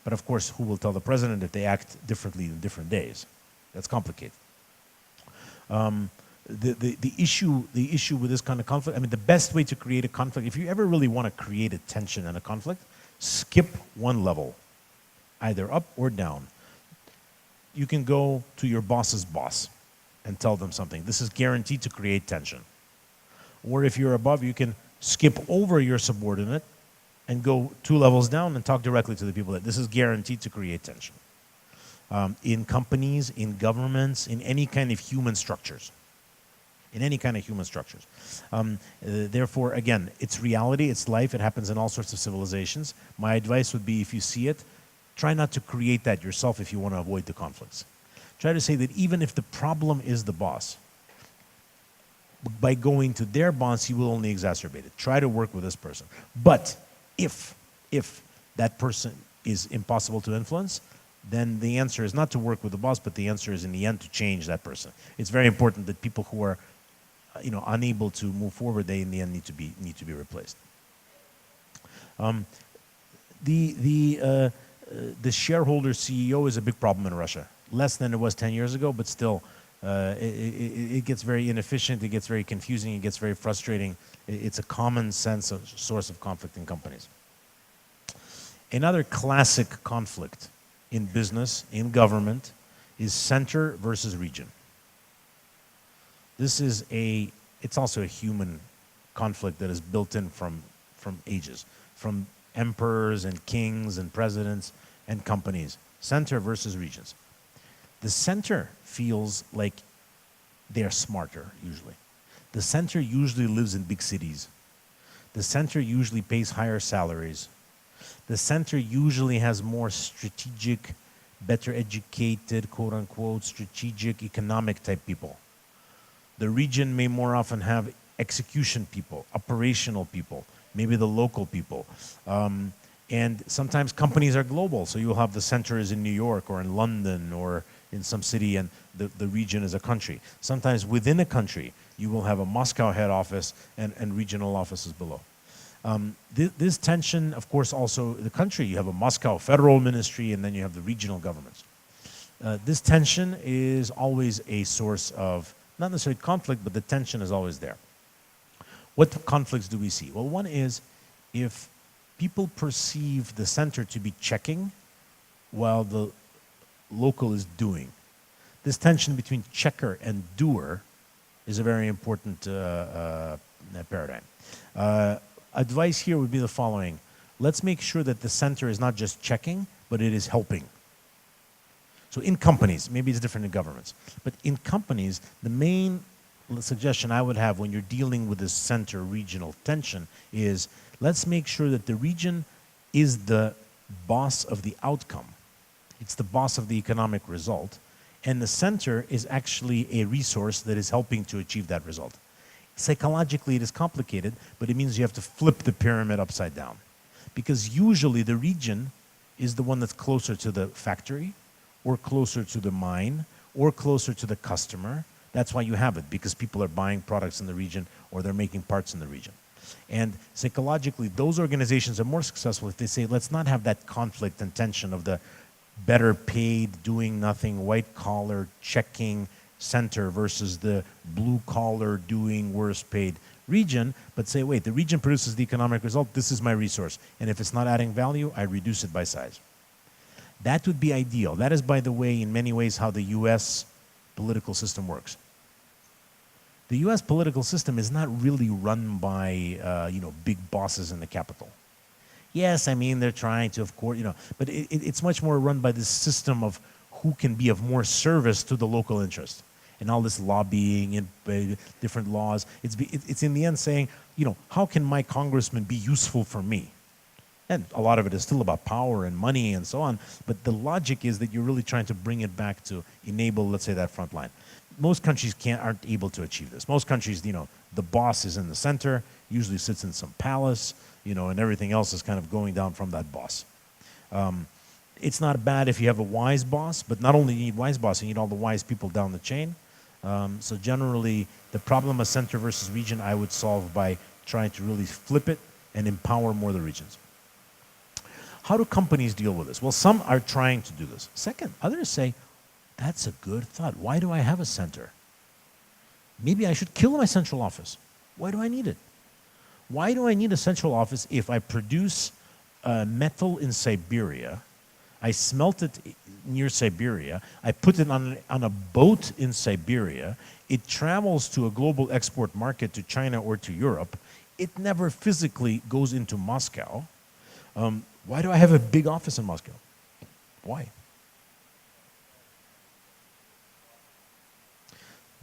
[SPEAKER 1] But of course, who will tell the president if they act differently in different days? That's complicated. The issue with this kind of conflict, the best way to create a conflict, if you ever really want to create a tension and a conflict, skip one level, either up or down. You can go to your boss's boss and tell them something. This is guaranteed to create tension. Or if you're above, you can skip over your subordinate and go 2 levels down and talk directly to the people. This is guaranteed to create tension. in companies, in governments, in any kind of human structures. Therefore, again, it's reality, it's life, it happens in all sorts of civilizations. My advice would be, if you see it, try not to create that yourself if you want to avoid the conflicts. Try to say that even if the problem is the boss, by going to their boss, you will only exacerbate it. Try to work with this person. But if that person is impossible to influence, then the answer is not to work with the boss, but the answer is in the end to change that person. It's very important that people who are unable to move forward, they in the end need to be replaced. The shareholder CEO is a big problem in Russia. Less than it was 10 years ago, but still, it gets very inefficient, it gets very confusing, it gets very frustrating. It's a common sense of source of conflict in companies. Another classic conflict in business, in government, is center versus region. This is it's also a human conflict that is built in from ages, from emperors and kings and presidents and companies. Center versus regions. The center feels like they're smarter, usually. The center usually lives in big cities. The center usually pays higher salaries. The center usually has more strategic, better educated, quote unquote, strategic, economic type people. The region may more often have execution people, operational people, maybe the local people. And sometimes companies are global, so you'll have the center is in New York or in London or in some city, and the region is a country. Sometimes within a country, you will have a Moscow head office and regional offices below. This tension, of course, also the country, you have a Moscow federal ministry and then you have the regional governments. This tension is always a source of, not necessarily conflict, but the tension is always there. What conflicts do we see? Well, one is if people perceive the center to be checking while the local is doing. This tension between checker and doer is a very important paradigm. Advice here would be the following. Let's make sure that the center is not just checking, but it is helping. So in companies, maybe it's different in governments, but in companies, the main suggestion I would have when you're dealing with this center-regional tension is let's make sure that the region is the boss of the outcome. It's the boss of the economic result, and the center is actually a resource that is helping to achieve that result. Psychologically, it is complicated, but it means you have to flip the pyramid upside down. Because usually the region is the one that's closer to the factory, or closer to the mine, or closer to the customer. That's why you have it, because people are buying products in the region, or they're making parts in the region. And psychologically, those organizations are more successful if they say, let's not have that conflict and tension of the better paid, doing nothing, white collar, checking center versus the blue collar, doing worse paid region, but say, wait, the region produces the economic result, this is my resource. And if it's not adding value, I reduce it by size. That would be ideal. That is, by the way, in many ways how the US political system works. The US political system is not really run by big bosses in the capital. Yes, I mean, they're trying to, of course, but it's much more run by this system of who can be of more service to the local interest. And all this lobbying and different laws, it's in the end saying, how can my congressman be useful for me? And a lot of it is still about power and money and so on, but the logic is that you're really trying to bring it back to enable, let's say, that front line. Most countries aren't able to achieve this. Most countries, the boss is in the center, usually sits in some palace, and everything else is kind of going down from that boss. It's not bad if you have a wise boss, but not only you need wise boss, you need all the wise people down the chain. So generally, the problem of center versus region, I would solve by trying to really flip it and empower more the regions. How do companies deal with this? Well, some are trying to do this. Second, others say, that's a good thought. Why do I have a center? Maybe I should kill my central office. Why do I need it? Why do I need a central office if I produce metal in Siberia, I smelt it near Siberia, I put it on a boat in Siberia, it travels to a global export market to China or to Europe, it never physically goes into Moscow. Why do I have a big office in Moscow? Why?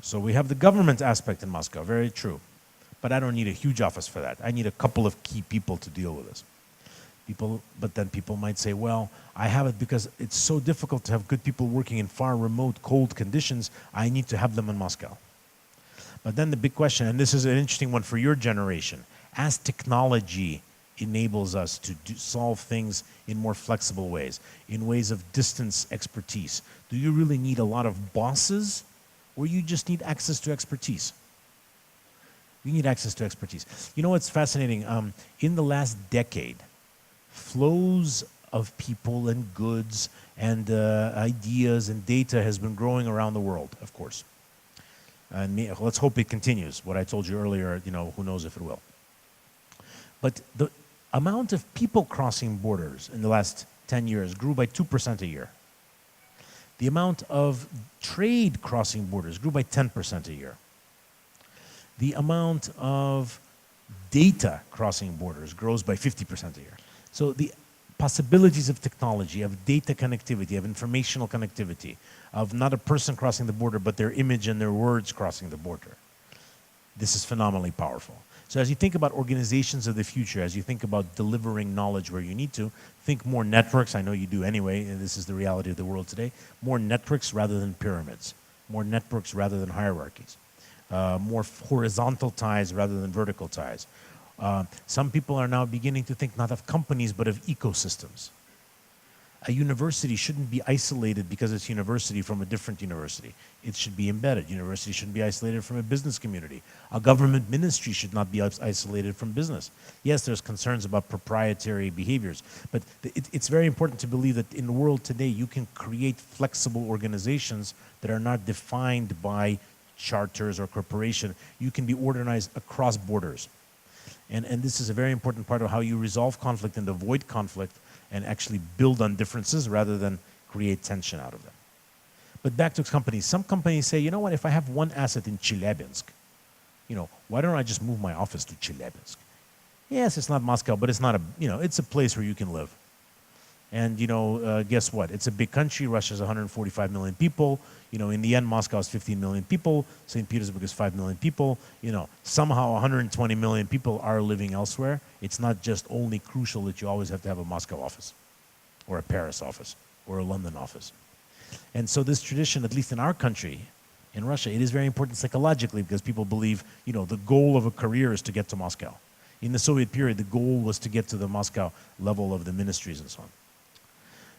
[SPEAKER 1] So we have the government aspect in Moscow, very true. But I don't need a huge office for that. I need a couple of key people to deal with this. But then people might say, well, I have it because it's so difficult to have good people working in far remote, cold conditions. I need to have them in Moscow. But then the big question, and this is an interesting one for your generation, as technology enables us to solve things in more flexible ways, in ways of distance expertise, do you really need a lot of bosses, or you just need access to expertise? You need access to expertise. You know what's fascinating? In the last decade, flows of people and goods and ideas and data has been growing around the world, of course. And let's hope it continues. What I told you earlier, who knows if it will. But the amount of people crossing borders in the last 10 years grew by 2% a year. The amount of trade crossing borders grew by 10% a year. The amount of data crossing borders grows by 50% a year. So the possibilities of technology, of data connectivity, of informational connectivity, of not a person crossing the border, but their image and their words crossing the border. This is phenomenally powerful. So as you think about organizations of the future, as you think about delivering knowledge where you need to, think more networks. I know you do anyway, and this is the reality of the world today. More networks rather than pyramids. More networks rather than hierarchies. More horizontal ties rather than vertical ties. Some people are now beginning to think not of companies, but of ecosystems. A university shouldn't be isolated because it's university from a different university. It should be embedded. University shouldn't be isolated from a business community. A government ministry should not be isolated from business. Yes, there's concerns about proprietary behaviors, but it's very important to believe that in the world today, you can create flexible organizations that are not defined by charters or corporation. You can be organized across borders. And this is a very important part of how you resolve conflict and avoid conflict and actually build on differences rather than create tension out of them. But back to companies. Some companies say, you know what, if I have one asset in Chelyabinsk, why don't I just move my office to Chelyabinsk? Yes, it's not Moscow, but it's not it's a place where you can live. And guess what? It's a big country. Russia's 145 million people. In the end, Moscow is 15 million people. St. Petersburg is 5 million people. Somehow 120 million people are living elsewhere. It's not just only crucial that you always have to have a Moscow office or a Paris office or a London office. And so this tradition, at least in our country, in Russia, it is very important psychologically because people believe, the goal of a career is to get to Moscow. In the Soviet period, the goal was to get to the Moscow level of the ministries and so on.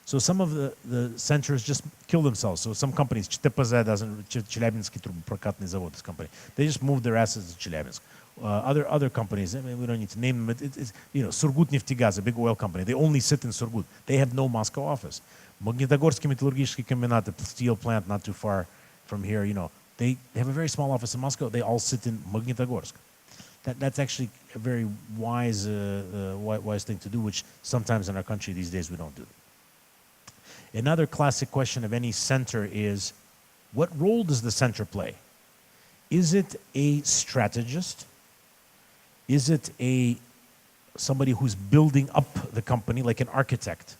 [SPEAKER 1] So some of the centers just kill themselves. So some companies, ЧТПЗ doesn't, Челябинский трубопрокатный завод, this company, they just moved their assets to Chelyabinsk. Other companies, we don't need to name them, it's Surgutneftegaz, a big oil company, they only sit in Surgut. They have no Moscow office. Magnitogorский metallurgический комбинат, a steel plant not too far from here, they have a very small office in Moscow. They all sit in Magnitogorsk. That's actually a very wise thing to do, which sometimes in our country these days we don't do. Another classic question of any center is, what role does the center play? Is it a strategist? Is it somebody who's building up the company, like an architect?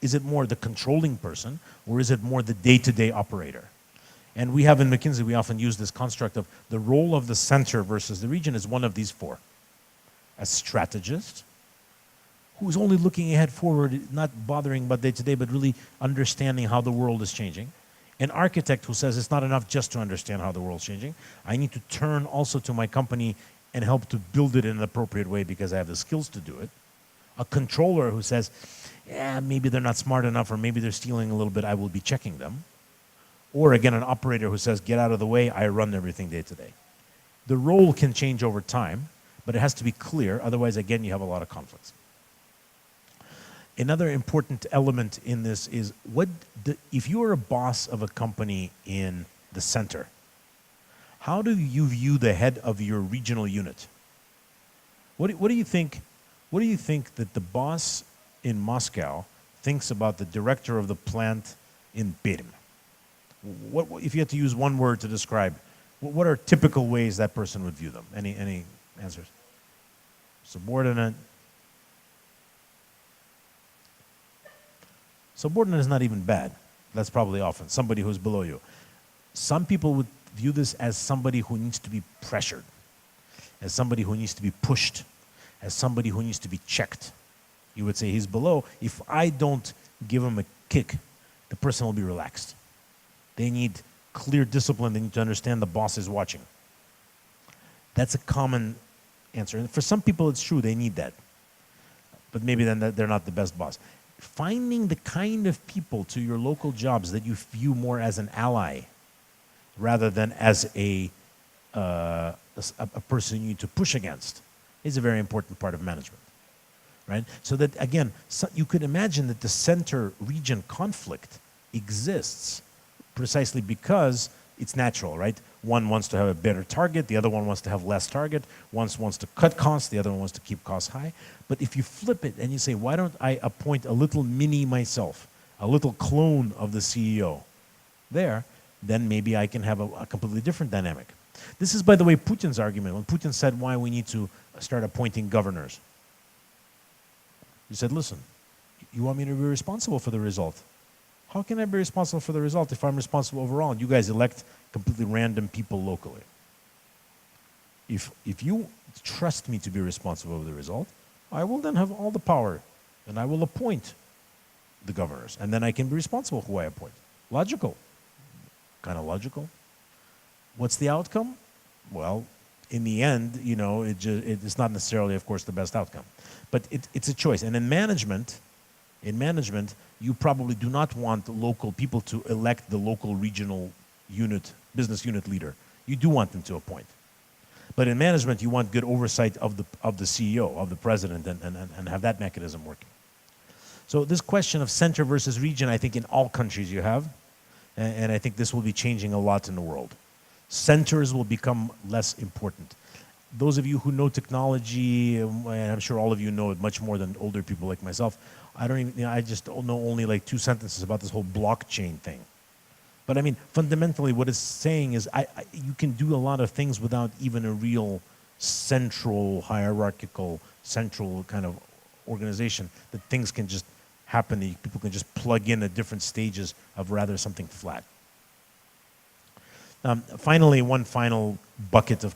[SPEAKER 1] Is it more the controlling person, or is it more the day-to-day operator? And we have in McKinsey, we often use this construct of the role of the center versus the region is one of these four. A strategist, who's only looking ahead forward, not bothering about day-to-day, but really understanding how the world is changing. An architect who says it's not enough just to understand how the world's changing. I need to turn also to my company and help to build it in an appropriate way because I have the skills to do it. A controller who says, yeah, maybe they're not smart enough or maybe they're stealing a little bit, I will be checking them. Or again, an operator who says, get out of the way, I run everything day-to-day. The role can change over time, but it has to be clear, otherwise, again, you have a lot of conflicts. Another important element in this is, if you are a boss of a company in the center, how do you view the head of your regional unit? What do you think that the boss in Moscow thinks about the director of the plant in Perm? If you had to use one word to describe, what are typical ways that person would view them? Any answers? Subordinate. Subordinate is not even bad. That's probably often somebody who's below you. Some people would view this as somebody who needs to be pressured, as somebody who needs to be pushed, as somebody who needs to be checked. You would say he's below. If I don't give him a kick, the person will be relaxed. They need clear discipline. They need to understand the boss is watching. That's a common answer. And for some people, it's true. They need that. But maybe then they're not the best boss. Finding the kind of people to your local jobs that you view more as an ally rather than as a person you need to push against is a very important part of management, right? So that, again, you could imagine that the center-region conflict exists precisely because it's natural, right? One wants to have a better target, the other one wants to have less target, one wants to cut costs, the other one wants to keep costs high. But if you flip it and you say, why don't I appoint a little mini myself, a little clone of the CEO there, then maybe I can have a completely different dynamic. This is, by the way, Putin's argument. When Putin said why we need to start appointing governors, he said, listen, you want me to be responsible for the result? How can I be responsible for the result if I'm responsible overall and you guys elect completely random people locally? If you trust me to be responsible for the result, I will then have all the power and I will appoint the governors and then I can be responsible for who I appoint. Logical. Kind of logical. What's the outcome? Well, in the end, you know, it's not necessarily, of course, the best outcome. But it's a choice. And in management, you probably do not want local people to elect the local regional unit, business unit leader. You do want them to appoint. But in management, you want good oversight of the CEO, of the president, and have that mechanism working. So this question of center versus region, I think in all countries you have, and I think this will be changing a lot in the world. Centers will become less important. Those of you who know technology, and I'm sure all of you know it much more than older people like myself, I just know only like 2 sentences about this whole blockchain thing. But I mean, fundamentally what it's saying is you can do a lot of things without even a real central, hierarchical, central kind of organization, that things can just happen, people can just plug in at different stages of rather something flat. Finally, one final bucket of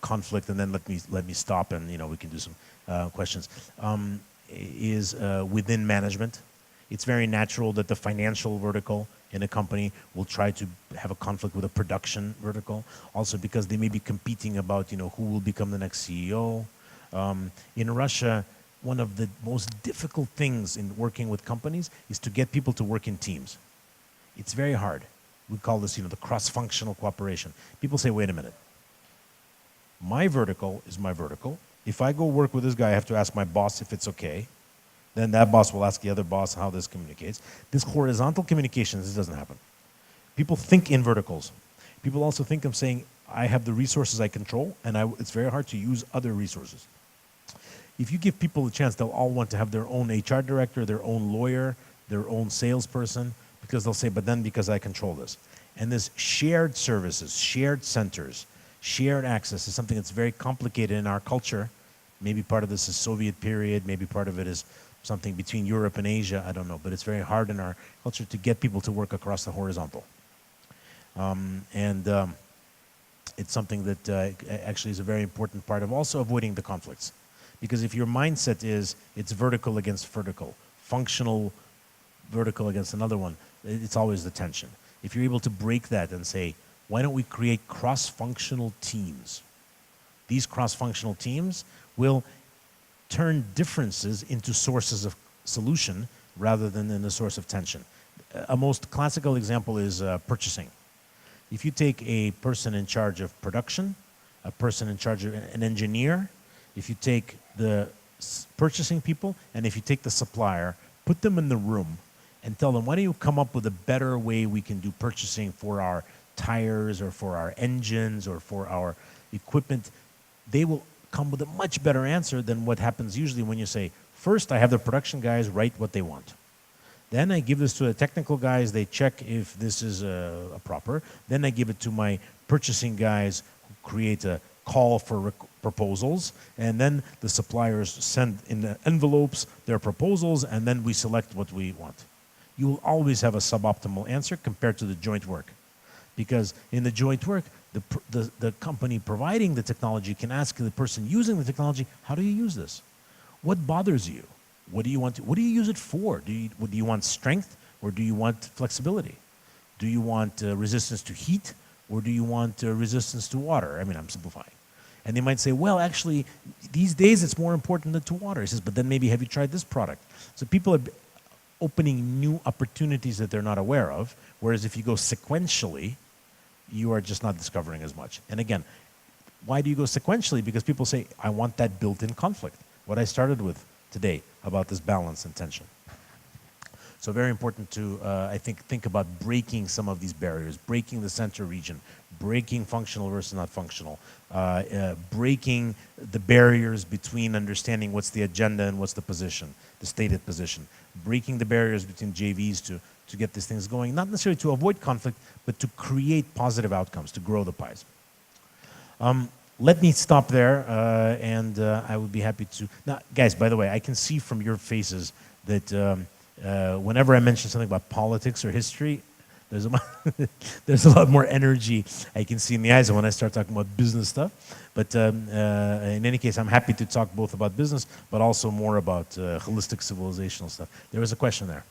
[SPEAKER 1] conflict, and then let me stop, and we can do some questions. Is within management. It's very natural that the financial vertical in a company will try to have a conflict with a production vertical, also because they may be competing about who will become the next CEO. In Russia, one of the most difficult things in working with companies is to get people to work in teams. It's very hard. We call this the cross-functional cooperation. People say, wait a minute. My vertical is my vertical. If I go work with this guy, I have to ask my boss if it's okay. Then that boss will ask the other boss how this communicates. This horizontal communication, this doesn't happen. People think in verticals. People also think of saying, I have the resources I control, and it's very hard to use other resources. If you give people a chance, they'll all want to have their own HR director, their own lawyer, their own salesperson, because they'll say, but then because I control this. And this shared services, shared centers, shared access is something that's very complicated in our culture. Maybe part of this is Soviet period, maybe part of it is something between Europe and Asia, I don't know, but it's very hard in our culture to get people to work across the horizontal. It's something that actually is a very important part of also avoiding the conflicts. Because if your mindset is, it's vertical against vertical, functional vertical against another one, it's always the tension. If you're able to break that and say, why don't we create cross-functional teams? These cross-functional teams will turn differences into sources of solution rather than in a source of tension. A most classical example is purchasing. If you take a person in charge of production, a person in charge of an engineer, if you take the purchasing people, and if you take the supplier, put them in the room and tell them, why don't you come up with a better way we can do purchasing for our tires or for our engines or for our equipment. They will come with a much better answer than what happens usually when you say, first I have the production guys write what they want. Then I give this to the technical guys, they check if this is proper. Then I give it to my purchasing guys who create a call for proposals, and then the suppliers send in the envelopes their proposals, and then we select what we want. You will always have a suboptimal answer compared to the joint work. Because in the joint work, the company providing the technology can ask the person using the technology, how do you use this? What bothers you? What do you want what do you use it for? Do you want strength or do you want flexibility? Do you want resistance to heat or do you want resistance to water? I mean, I'm simplifying. And they might say, well, actually, these days it's more important than to water. He says, but then maybe have you tried this product? So people are opening new opportunities that they're not aware of, whereas if you go sequentially, you are just not discovering as much. And again, why do you go sequentially? Because people say, I want that built-in conflict. What I started with today about this balance and tension. So very important to, I think about breaking some of these barriers, breaking the center region, breaking functional versus not functional, breaking the barriers between understanding what's the agenda and what's the position, the stated position, breaking the barriers between JVs to get these things going, not necessarily to avoid conflict, but to create positive outcomes, to grow the pies. Let me stop there, and I would be happy to. Now, guys, by the way, I can see from your faces that whenever I mention something about politics or history, there's a lot more energy I can see in the eyes than when I start talking about business stuff. But in any case, I'm happy to talk both about business, but also more about holistic civilizational stuff. There was a question there.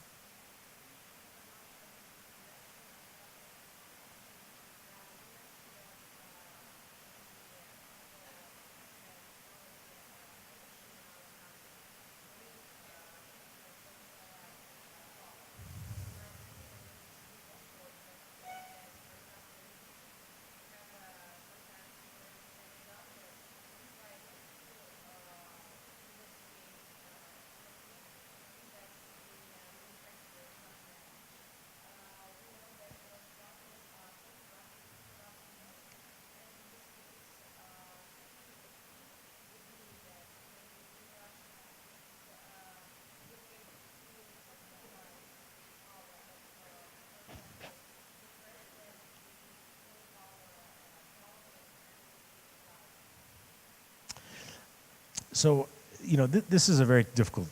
[SPEAKER 1] So, you know, this is a very difficult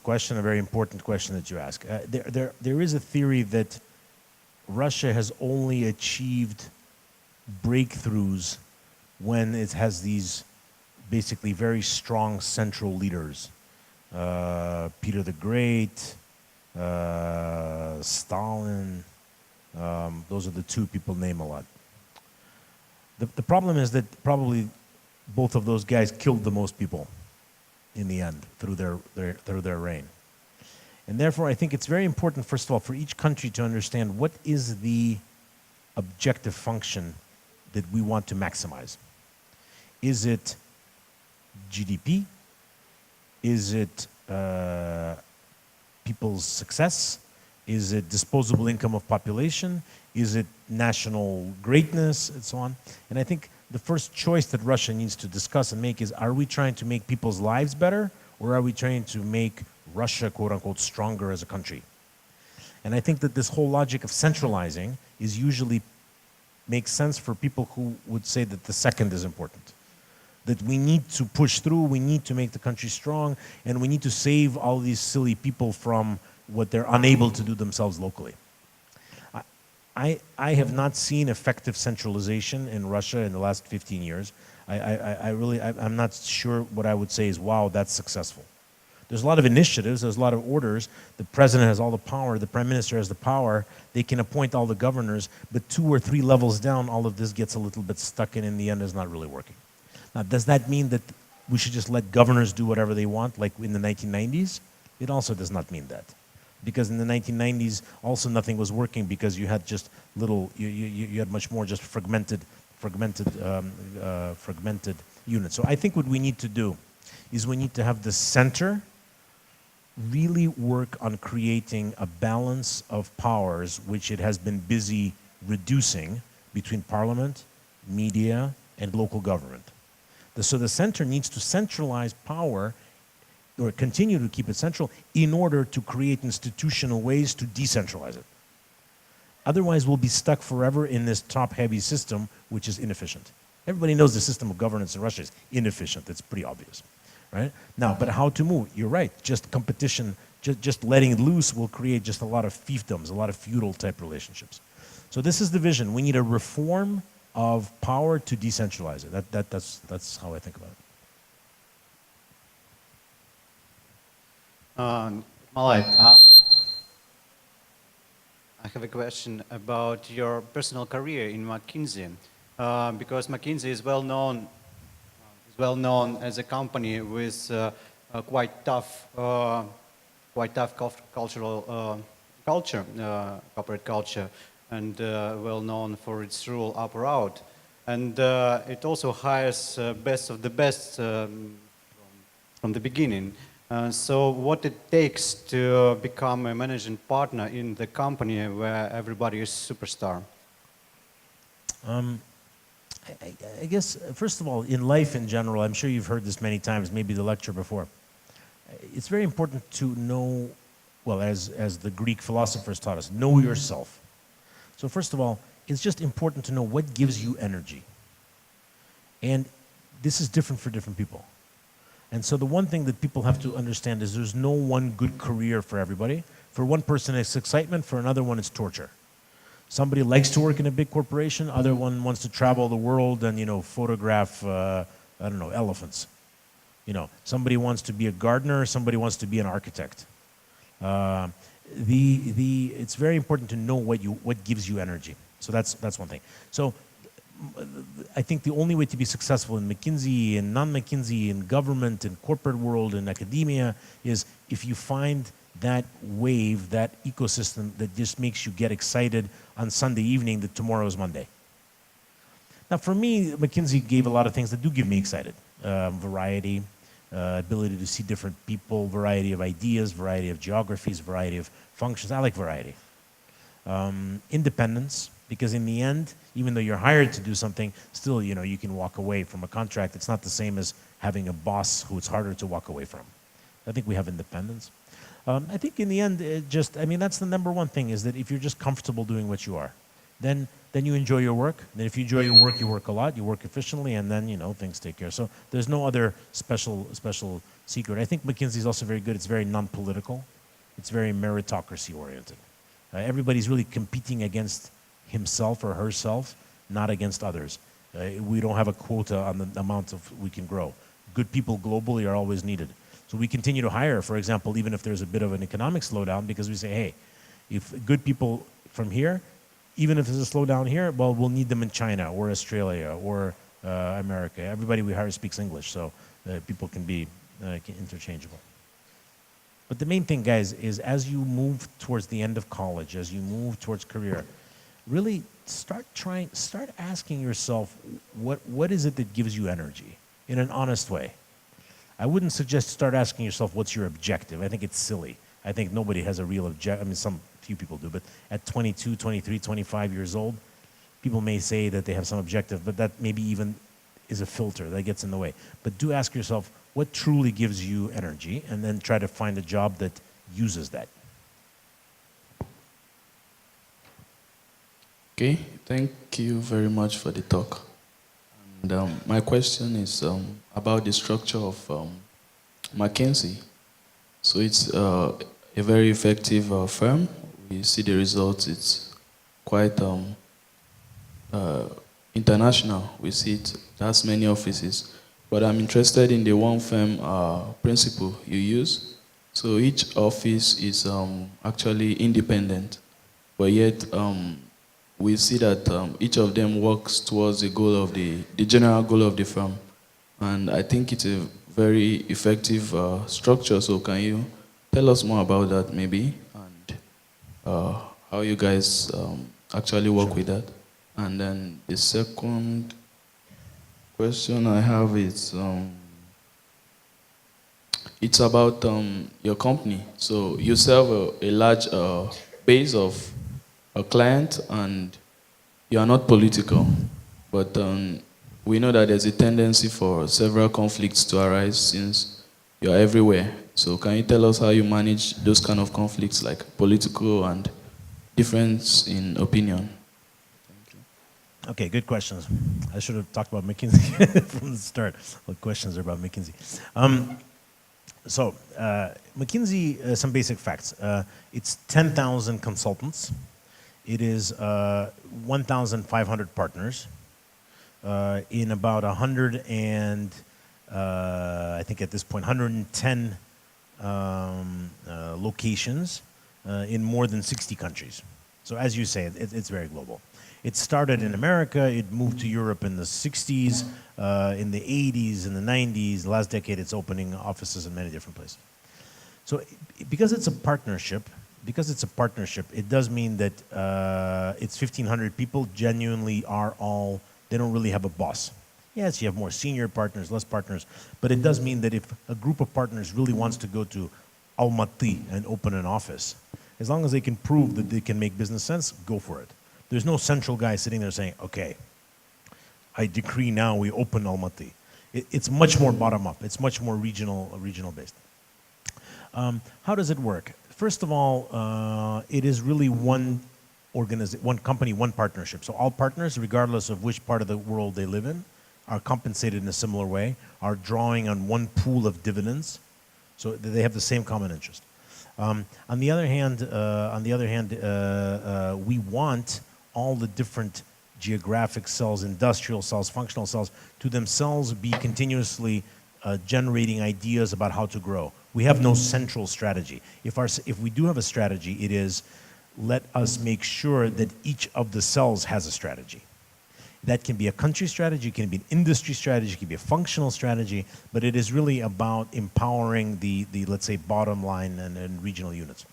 [SPEAKER 1] question, a very important question that you ask. There is a theory that Russia has only achieved breakthroughs when it has these basically very strong central leaders. Peter the Great, Stalin, those are the two people name a lot. The problem is that probably both of those guys killed the most people in the end through their reign. And therefore, I think it's very important, first of all, for each country to understand what is the objective function that we want to maximize. Is it GDP? Is it people's success? Is it disposable income of population? Is it national greatness, and so on? And I think the first choice that Russia needs to discuss and make is, are we trying to make people's lives better, or are we trying to make Russia, quote unquote, stronger as a country? And I think that this whole logic of centralizing is usually makes sense for people who would say that the second is important. That we need to push through, we need to make the country strong, and we need to save all these silly people from what they're unable to do themselves locally. I have not seen effective centralization in Russia in the last 15 years. I'm not sure what I would say is, wow, that's successful. There's a lot of initiatives, there's a lot of orders. The president has all the power, the prime minister has the power, they can appoint all the governors, but 2 or 3 levels down, all of this gets a little bit stuck in the end is not really working. Now, does that mean that we should just let governors do whatever they want, like in the 1990s? It also does not mean that. Because in the 1990s, also nothing was working because you had just little, you had much more just fragmented units. So I think what we need to do is we need to have the center really work on creating a balance of powers, which it has been busy reducing between parliament, media, and local government. So the center needs to centralize power or continue to keep it central in order to create institutional ways to decentralize it. Otherwise, we'll be stuck forever in this top-heavy system, which is inefficient. Everybody knows the system of governance in Russia is inefficient. It's pretty obvious, right? Now, but how to move? You're right. Just competition, just letting it loose will create just a lot of fiefdoms, a lot of feudal-type relationships. So this is the vision. We need a reform of power to decentralize it. That's how I think about it.
[SPEAKER 2] Malay, I have a question about your personal career in McKinsey, because McKinsey is well known as a company with quite tough cultural corporate culture, and well known for its rule up or out, and it also hires best of the best from the beginning. So what it takes to become a managing partner in the company where everybody is superstar?
[SPEAKER 1] I guess, first of all, in life in general, I'm sure you've heard this many times, maybe the lecture before. It's very important to know, well, as the Greek philosophers taught us, know yourself. So first of all, it's just important to know what gives you energy. And this is different for different people. And so the one thing that people have to understand is there's no one good career for everybody. For one person, it's excitement. For another one, it's torture. Somebody likes to work in a big corporation. Other one wants to travel the world and, photograph, I don't know, elephants. Somebody wants to be a gardener. Somebody wants to be an architect. It's very important to know what gives you energy. So that's one thing. So I think the only way to be successful in McKinsey, in non-McKinsey, in government, in corporate world, in academia, is if you find that wave, that ecosystem that just makes you get excited on Sunday evening that tomorrow is Monday. Now for me, McKinsey gave a lot of things that do give me excited. Variety, ability to see different people, variety of ideas, variety of geographies, variety of functions. I like variety. Independence, because in the end, even though you're hired to do something, still, you can walk away from a contract. It's not the same as having a boss who it's harder to walk away from. I think we have independence. I think in the end, that's the number one thing, is that if you're just comfortable doing what you are, then you enjoy your work. Then if you enjoy your work, you work a lot, you work efficiently, and then, things take care. So there's no other special secret. I think McKinsey is also very good. It's very non-political. It's very meritocracy oriented. Everybody's really competing against himself or herself, not against others. We don't have a quota on the amount we can grow. Good people globally are always needed. So we continue to hire, for example, even if there's a bit of an economic slowdown, because we say, hey, if good people from here, even if there's a slowdown here, well, we'll need them in China or Australia or America. Everybody we hire speaks English, so people can be interchangeable. But the main thing, guys, is as you move towards the end of college, as you move towards career, really start asking yourself, what is it that gives you energy in an honest way? I wouldn't suggest start asking yourself, what's your objective? I think it's silly. I think nobody has a real objective. I mean, few people do, but at 22, 23, 25 years old, people may say that they have some objective, but that maybe even is a filter that gets in the way. But do ask yourself, what truly gives you energy, and then try to find a job that uses that.
[SPEAKER 3] Okay, thank you very much for the talk. And my question is about the structure of McKinsey. So it's a very effective firm. We see the results. It's quite international. We see it has many offices. But I'm interested in the one firm principle you use. So each office is actually independent, but yet we see that each of them works towards the goal of the general goal of the firm. And I think it's a very effective structure. So can you tell us more about that maybe, and how you guys actually work with that? And then the second question I have is, it's about your company. So you serve a large base of a client, and you are not political, but we know that there's a tendency for several conflicts to arise since you are everywhere. So can you tell us how you manage those kind of conflicts, like political and difference in opinion?
[SPEAKER 1] Okay, good questions. I should have talked about McKinsey from the start. What questions are about McKinsey? McKinsey, some basic facts. It's 10,000 consultants. It is 1,500 partners in about 100 and I think at this point 110 locations in more than 60 countries. So as you say, it's very global. It started in America, it moved to Europe in the 60s, in the 80s, in the 90s. Last decade it's opening offices in many different places. So because it's a partnership, it does mean that it's 1,500 people genuinely are all, they don't really have a boss. Yes, you have more senior partners, less partners, but it does mean that if a group of partners really wants to go to Almaty and open an office, as long as they can prove that they can make business sense, go for it. There's no central guy sitting there saying, okay, I decree now we open Almaty. It's much more bottom up. It's much more regional based. How does it work? First of all, it is really one company, one partnership. So all partners, regardless of which part of the world they live in, are compensated in a similar way, are drawing on one pool of dividends, so they have the same common interest. On the other hand, we want all the different geographic cells, industrial cells, functional cells, to themselves be continuously generating ideas about how to grow. We have no central strategy. If we do have a strategy, it is let us make sure that each of the cells has a strategy. That can be a country strategy, it can be an industry strategy, it can be a functional strategy, but it is really about empowering the let's say, bottom line and regional units.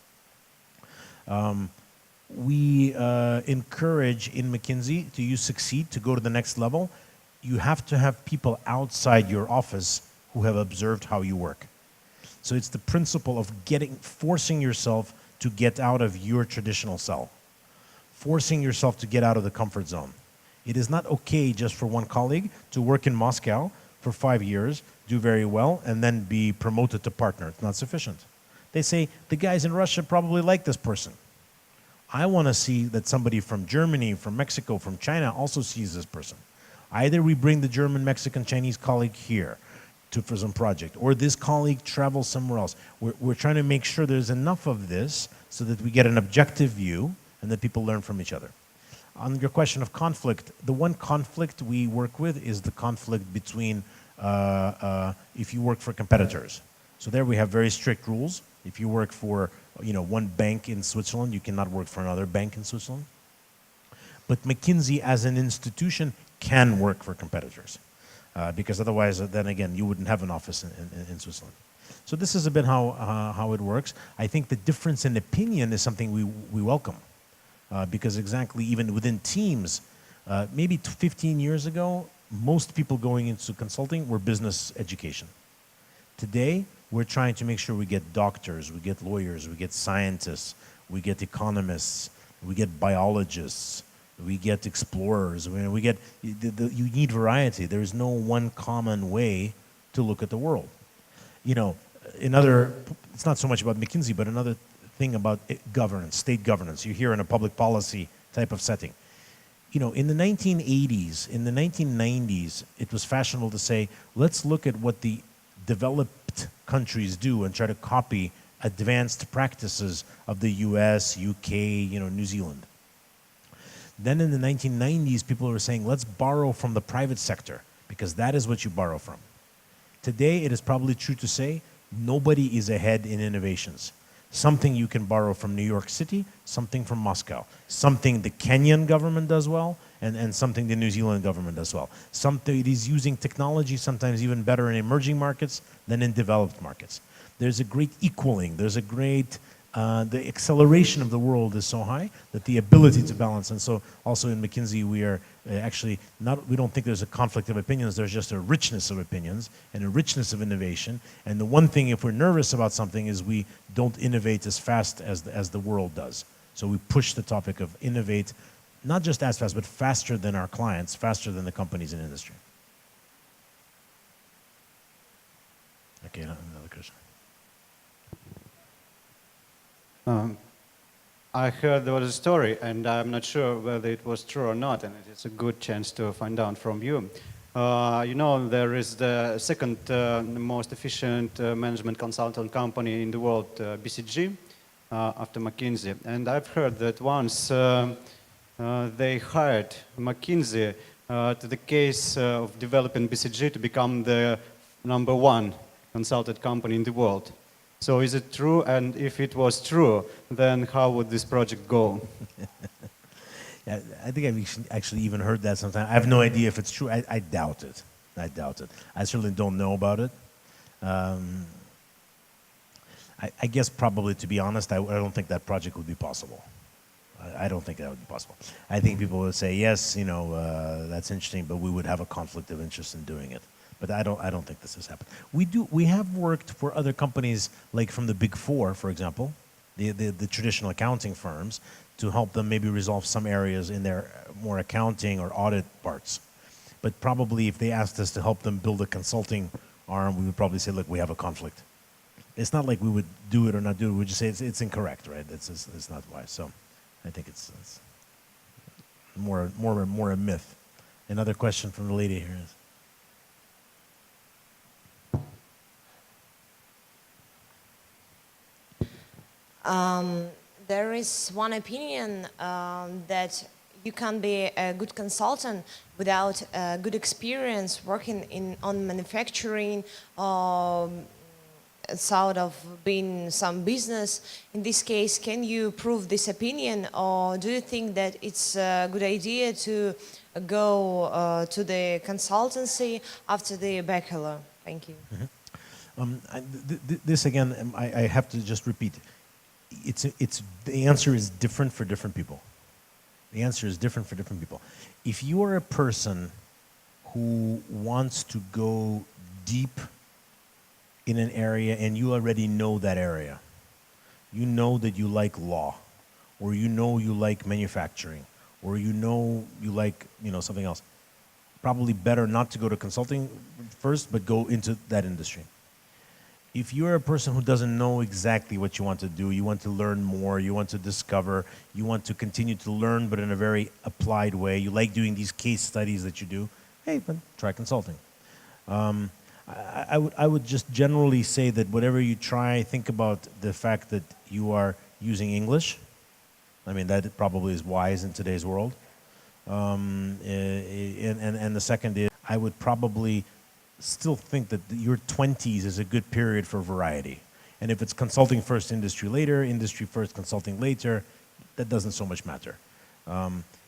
[SPEAKER 1] We encourage in McKinsey, to succeed, to go to the next level, you have to have people outside your office who have observed how you work. So it's the principle of forcing yourself to get out of your traditional cell, forcing yourself to get out of the comfort zone. It is not okay just for one colleague to work in Moscow for 5 years, do very well, and then be promoted to partner. It's not sufficient. They say, the guys in Russia probably like this person. I want to see that somebody from Germany, from Mexico, from China also sees this person. Either we bring the German, Mexican, Chinese colleague here for some project, or this colleague travels somewhere else. We're trying to make sure there's enough of this so that we get an objective view and that people learn from each other. On your question of conflict, the one conflict we work with is the conflict between if you work for competitors. So there we have very strict rules. If you work for one bank in Switzerland, you cannot work for another bank in Switzerland. But McKinsey as an institution can work for competitors because otherwise, then again, you wouldn't have an office in Switzerland. So this is a bit how it works. I think the difference in opinion is something we welcome. Because exactly even within teams, maybe 15 years ago, most people going into consulting were business education. Today, we're trying to make sure we get doctors, we get lawyers, we get scientists, we get economists, we get biologists, we get explorers. You need variety. There is no one common way to look at the world. It's not so much about McKinsey, but another thing about governance, state governance. You're here in a public policy type of setting. In the 1980s, in the 1990s, it was fashionable to say, let's look at what the developed countries do and try to copy advanced practices of the US, UK, New Zealand. Then in the 1990s, people were saying, let's borrow from the private sector because that is what you borrow from. Today, it is probably true to say, nobody is ahead in innovations. Something you can borrow from New York City, something from Moscow, something the Kenyan government does well, and something the New Zealand government does well. Something it is using technology sometimes even better in emerging markets than in developed markets. There's a great equaling, there's a great, the acceleration of the world is so high that the ability to balance, and so also in McKinsey we are actually we don't think there's a conflict of opinions, there's just a richness of opinions and a richness of innovation. And the one thing, if we're nervous about something, is we don't innovate as fast as the world does. So we push the topic of innovate, not just as fast, but faster than our clients, faster than the companies in industry. Okay, another question.
[SPEAKER 2] I heard there was a story, and I'm not sure whether it was true or not, and it's a good chance to find out from you. There is the second most efficient management consultant company in the world, BCG, after McKinsey. And I've heard that once they hired McKinsey to the case of developing BCG to become the #1 consultant company in the world. So is it true? And if it was true, then how would this project go?
[SPEAKER 1] Yeah, I think I've actually even heard that sometime. I have no idea if it's true. I doubt it. I doubt it. I certainly don't know about it. I guess probably, to be honest, I don't think that project would be possible. I don't think that would be possible. I think people would say, yes, you know, that's interesting, but we would have a conflict of interest in doing it. But I don't think this has happened. We have worked for other companies, like from the Big Four, for example, the traditional accounting firms, to help them maybe resolve some areas in their more accounting or audit parts. But probably if they asked us to help them build a consulting arm, we would probably say, look, we have a conflict. It's not like we would do it or not do it. We would just say it's incorrect, right? It's not wise. So I think it's more a myth. Another question from the lady here is.
[SPEAKER 4] There is one opinion that you can be a good consultant without a good experience working on manufacturing, sort of being some business. In this case, can you prove this opinion, or do you think that it's a good idea to go to the consultancy after the bachelor? Thank you.
[SPEAKER 1] This again, I have to just repeat. The answer is different for different people. The answer is different for different people. If you are a person who wants to go deep in an area and you already know that area, you know that you like law, or you know you like manufacturing, or you know you like, you know, something else, probably better not to go to consulting first, but go into that industry. If you're a person who doesn't know exactly what you want to do, you want to learn more, you want to discover, you want to continue to learn, but in a very applied way, you like doing these case studies that you do, hey, then try consulting. I would just generally say that whatever you try, think about the fact that you are using English. I mean, that probably is wise in today's world. And the second is, I would probably still think that your 20s is a good period for variety. And if it's consulting first, industry later, industry first, consulting later, that doesn't so much matter.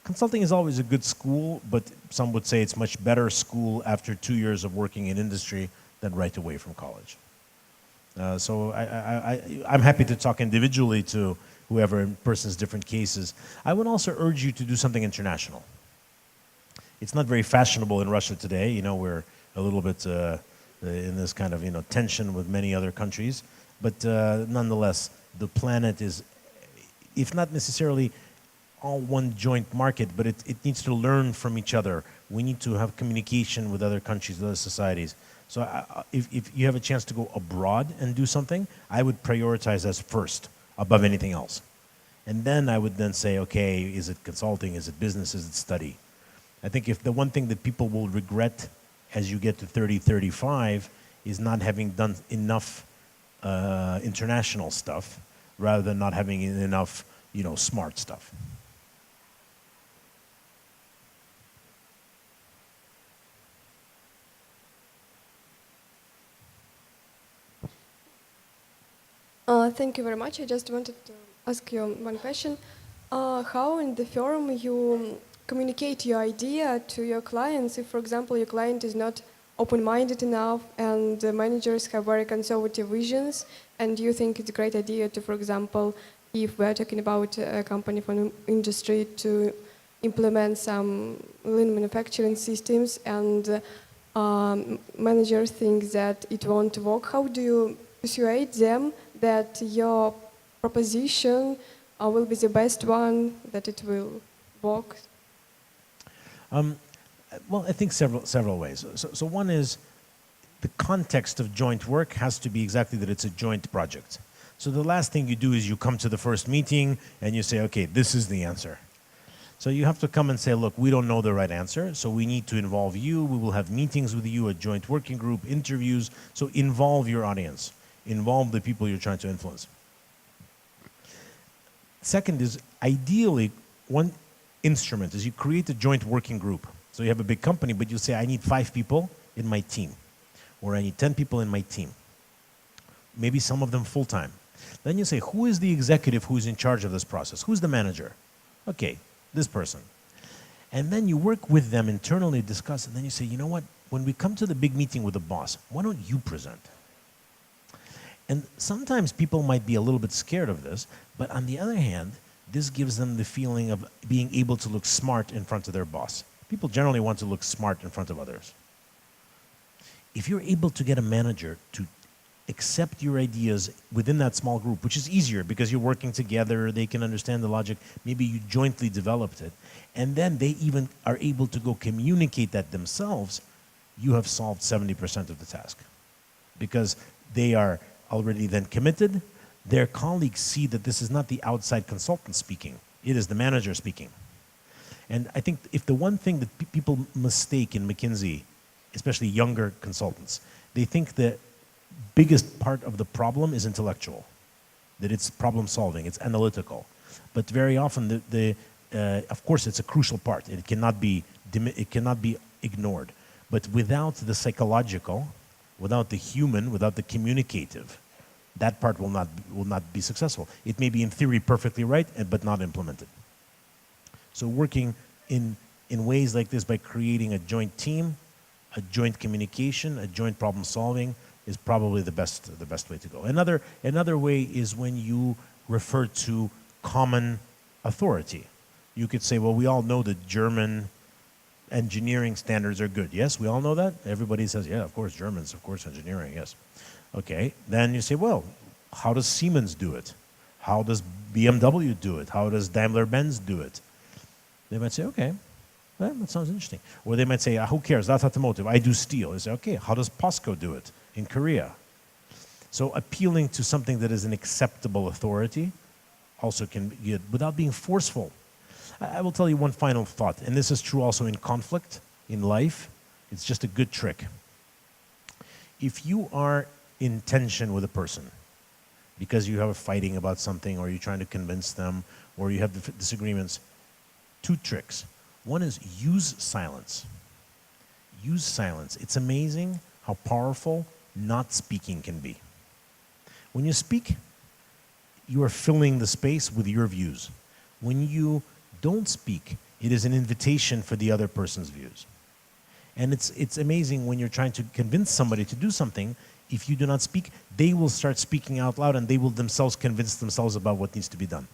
[SPEAKER 1] Consulting is always a good school, but some would say it's much better school after 2 years of working in industry than right away from college. So I'm happy to talk individually to whoever in person's different cases. I would also urge you to do something international. It's not very fashionable in Russia today. You know, we're a little bit in this kind of, you know, tension with many other countries. But nonetheless, the planet is, if not necessarily all one joint market, but it needs to learn from each other. We need to have communication with other countries, with other societies. So if you have a chance to go abroad and do something, I would prioritize as first, above anything else. And then I would then say, okay, is it consulting, is it business, is it study? I think if the one thing that people will regret as you get to 30, 35 is not having done enough international stuff rather than not having enough, you know, smart stuff.
[SPEAKER 5] Thank you very much. I just wanted to ask you one question. How in the firm you communicate your idea to your clients if, for example, your client is not open-minded enough and the managers have very conservative visions and you think it's a great idea to, for example, if we're talking about a company from industry, to implement some lean manufacturing systems and managers think that it won't work, how do you persuade them that your proposition will be the best one, that it will work?
[SPEAKER 1] Well, I think several ways. So one is the context of joint work has to be exactly that it's a joint project. So the last thing you do is you come to the first meeting and you say, okay, this is the answer. So you have to come and say, look, we don't know the right answer, so we need to involve you. We will have meetings with you, a joint working group, interviews. So involve your audience. Involve the people you're trying to influence. Second is, ideally, one instrument is you create a joint working group. So you have a big company, but you say, I need 5 people in my team, or I need 10 people in my team. Maybe some of them full-time. Then you say, who is the executive who is in charge of this process? Who's the manager? Okay, this person. And then you work with them internally, discuss, and then you say, you know what? When we come to the big meeting with the boss, why don't you present? And sometimes people might be a little bit scared of this, but on the other hand, this gives them the feeling of being able to look smart in front of their boss. People generally want to look smart in front of others. If you're able to get a manager to accept your ideas within that small group, which is easier because you're working together, they can understand the logic, maybe you jointly developed it, and then they even are able to go communicate that themselves, you have solved 70% of the task. Because they are already then committed, their colleagues see that this is not the outside consultant speaking, it is the manager speaking. And I think if the one thing that people mistake in McKinsey, especially younger consultants, they think the biggest part of the problem is intellectual, that it's problem solving, it's analytical. But very often, of course, it's a crucial part. It cannot be ignored. But without the psychological, without the human, without the communicative, that part will not be successful. It may be in theory perfectly right, but not implemented. So working in ways like this by creating a joint team, a joint communication, a joint problem solving is probably the best way to go. Another way is when you refer to common authority. You could say, well, we all know that German engineering standards are good. Yes, we all know that. Everybody says, yeah, of course, Germans, of course, engineering, yes. Okay, then you say, well, how does Siemens do it? How does BMW do it? How does Daimler-Benz do it? They might say, okay, well, that sounds interesting. Or they might say, who cares, that's automotive, I do steel. They say, okay, how does POSCO do it in Korea? So appealing to something that is an acceptable authority also can be good, without being forceful. I will tell you one final thought, and this is true also in conflict, in life. It's just a good trick. If you are in tension with a person because you have a fighting about something, or you're trying to convince them, or you have disagreements, 2 tricks. One is use silence. Use silence. It's amazing how powerful not speaking can be. When you speak, you are filling the space with your views. When you don't speak, it is an invitation for the other person's views. And it's amazing when you're trying to convince somebody to do something, if you do not speak, they will start speaking out loud and they will themselves convince themselves about what needs to be done.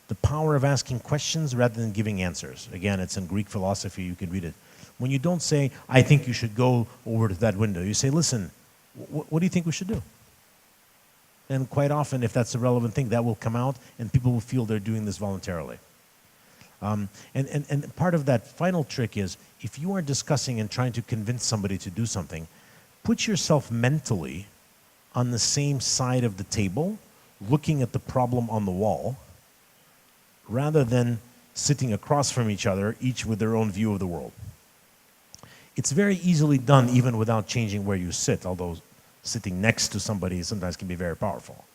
[SPEAKER 1] The power of asking questions rather than giving answers. Again, it's in Greek philosophy, you can read it. When you don't say, I think you should go over to that window, you say, listen, what do you think we should do? And quite often, if that's a relevant thing, that will come out and people will feel they're doing this voluntarily. And part of that final trick is, if you are discussing and trying to convince somebody to do something, put yourself mentally on the same side of the table, looking at the problem on the wall, rather than sitting across from each other, each with their own view of the world. It's very easily done even without changing where you sit, although sitting next to somebody sometimes can be very powerful.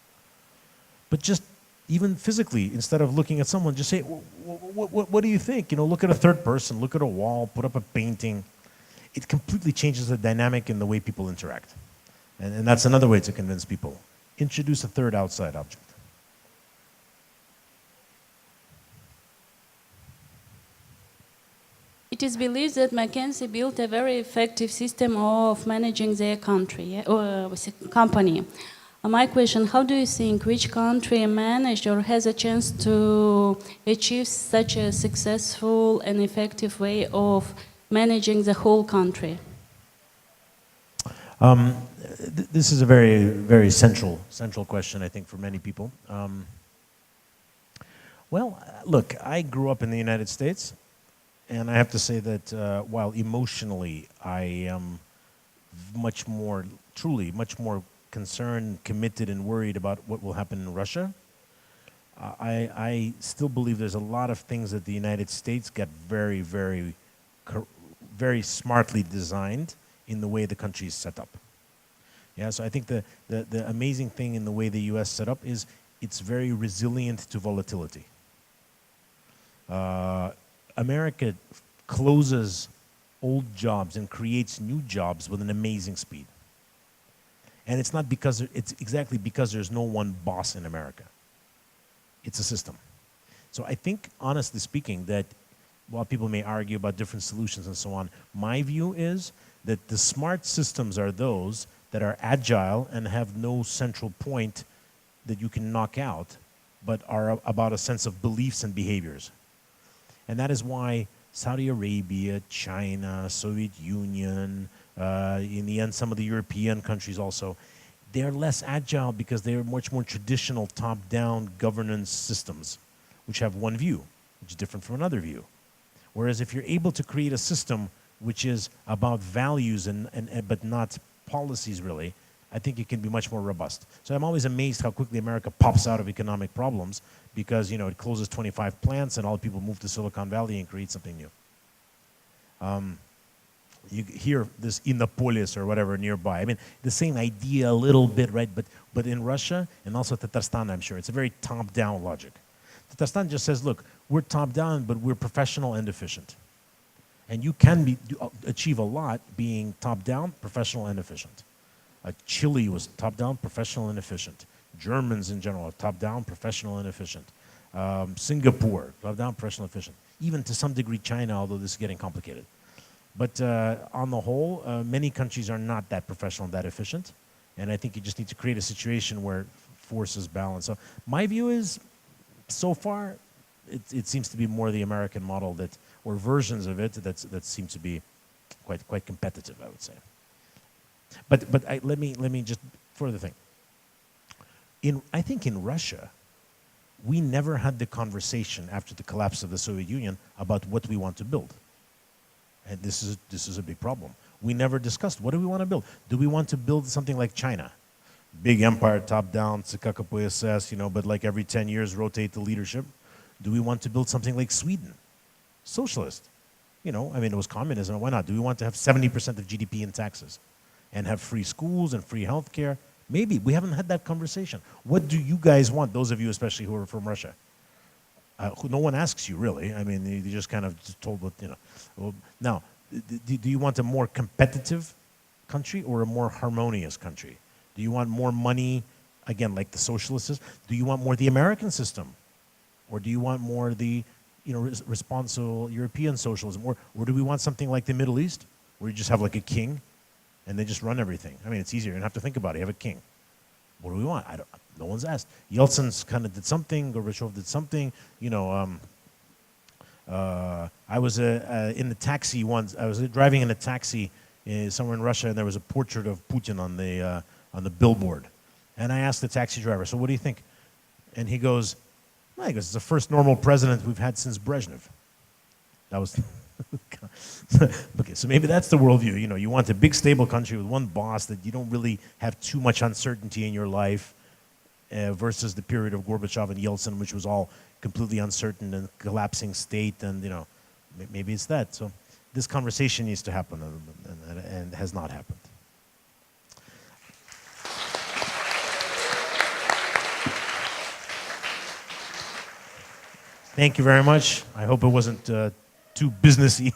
[SPEAKER 1] But just even physically, instead of looking at someone, just say, what do you think? You know, look at a third person, look at a wall, put up a painting. It completely changes the dynamic in the way people interact. And that's another way to convince people. Introduce a third outside object.
[SPEAKER 6] It is believed that McKinsey built a very effective system of managing their country or company. My question, how do you think which country managed or has a chance to achieve such a successful and effective way of managing the whole country?
[SPEAKER 1] This is a very, very central question, I think, for many people. Well, look, I grew up in the United States, and I have to say that while emotionally I am truly much more concerned, committed, and worried about what will happen in Russia, I still believe there's a lot of things that the United States got very, very, very smartly designed in the way the country is set up. Yeah, so I think the amazing thing in the way the U.S. set up is it's very resilient to volatility. America closes old jobs and creates new jobs with an amazing speed. And it's not because, it's exactly because there's no one boss in America. It's a system. So I think, honestly speaking, that while people may argue about different solutions and so on, my view is that the smart systems are those that are agile and have no central point that you can knock out, but are about a sense of beliefs and behaviors. And that is why Saudi Arabia, China, Soviet Union, in the end some of the European countries also, they're less agile because they're much more traditional top-down governance systems, which have one view, which is different from another view. Whereas if you're able to create a system which is about values but not policies really, I think it can be much more robust. So I'm always amazed how quickly America pops out of economic problems because, you know, it closes 25 plants and all the people move to Silicon Valley and create something new. You hear this Innopolis or whatever nearby. I mean, the same idea a little bit, right? But in Russia and also Tatarstan, I'm sure, it's a very top-down logic. Tatarstan just says, look, we're top-down, but we're professional and efficient. And you can achieve a lot being top-down, professional, and efficient. Chile was top-down, professional, and efficient. Germans in general are top-down, professional, and efficient. Singapore, top-down, professional, efficient. Even to some degree China, although this is getting complicated. But on the whole, many countries are not that professional and that efficient. And I think you just need to create a situation where forces balance. So my view is, so far, it seems to be more the American model that, or versions of it that seem to be quite competitive, I would say. But let me just further think. I think in Russia, we never had the conversation after the collapse of the Soviet Union about what we want to build. And this is a big problem. We never discussed, what do we want to build? Do we want to build something like China? Big empire, top down, you know, but like every 10 years rotate the leadership. Do we want to build something like Sweden? Socialist. You know, I mean, it was communism, why not? Do we want to have 70% of GDP in taxes? And have free schools and free healthcare? Maybe. We haven't had that conversation. What do you guys want, those of you especially who are from Russia? No one asks you, really. I mean, you just kind of told what, you know. Well, now, do you want a more competitive country or a more harmonious country? Do you want more money, again, like the socialist system? Do you want more the American system? Or do you want more the, you know, responsible European socialism? Or do we want something like the Middle East, where you just have like a king and they just run everything? I mean, it's easier. You don't have to think about it. You have a king. What do we want? No one's asked. Yeltsin's kind of did something. Gorbachev did something. You know, I was in the taxi once. I was driving in a taxi somewhere in Russia, and there was a portrait of Putin on the billboard. And I asked the taxi driver, so what do you think? And he goes, well, I guess it's the first normal president we've had since Brezhnev. That was... Okay, so maybe that's the worldview. You know, you want a big, stable country with one boss that you don't really have too much uncertainty in your life versus the period of Gorbachev and Yeltsin, which was all completely uncertain and collapsing state, and, you know, maybe it's that. So this conversation needs to happen, and has not happened. Thank you very much. I hope it wasn't too businessy.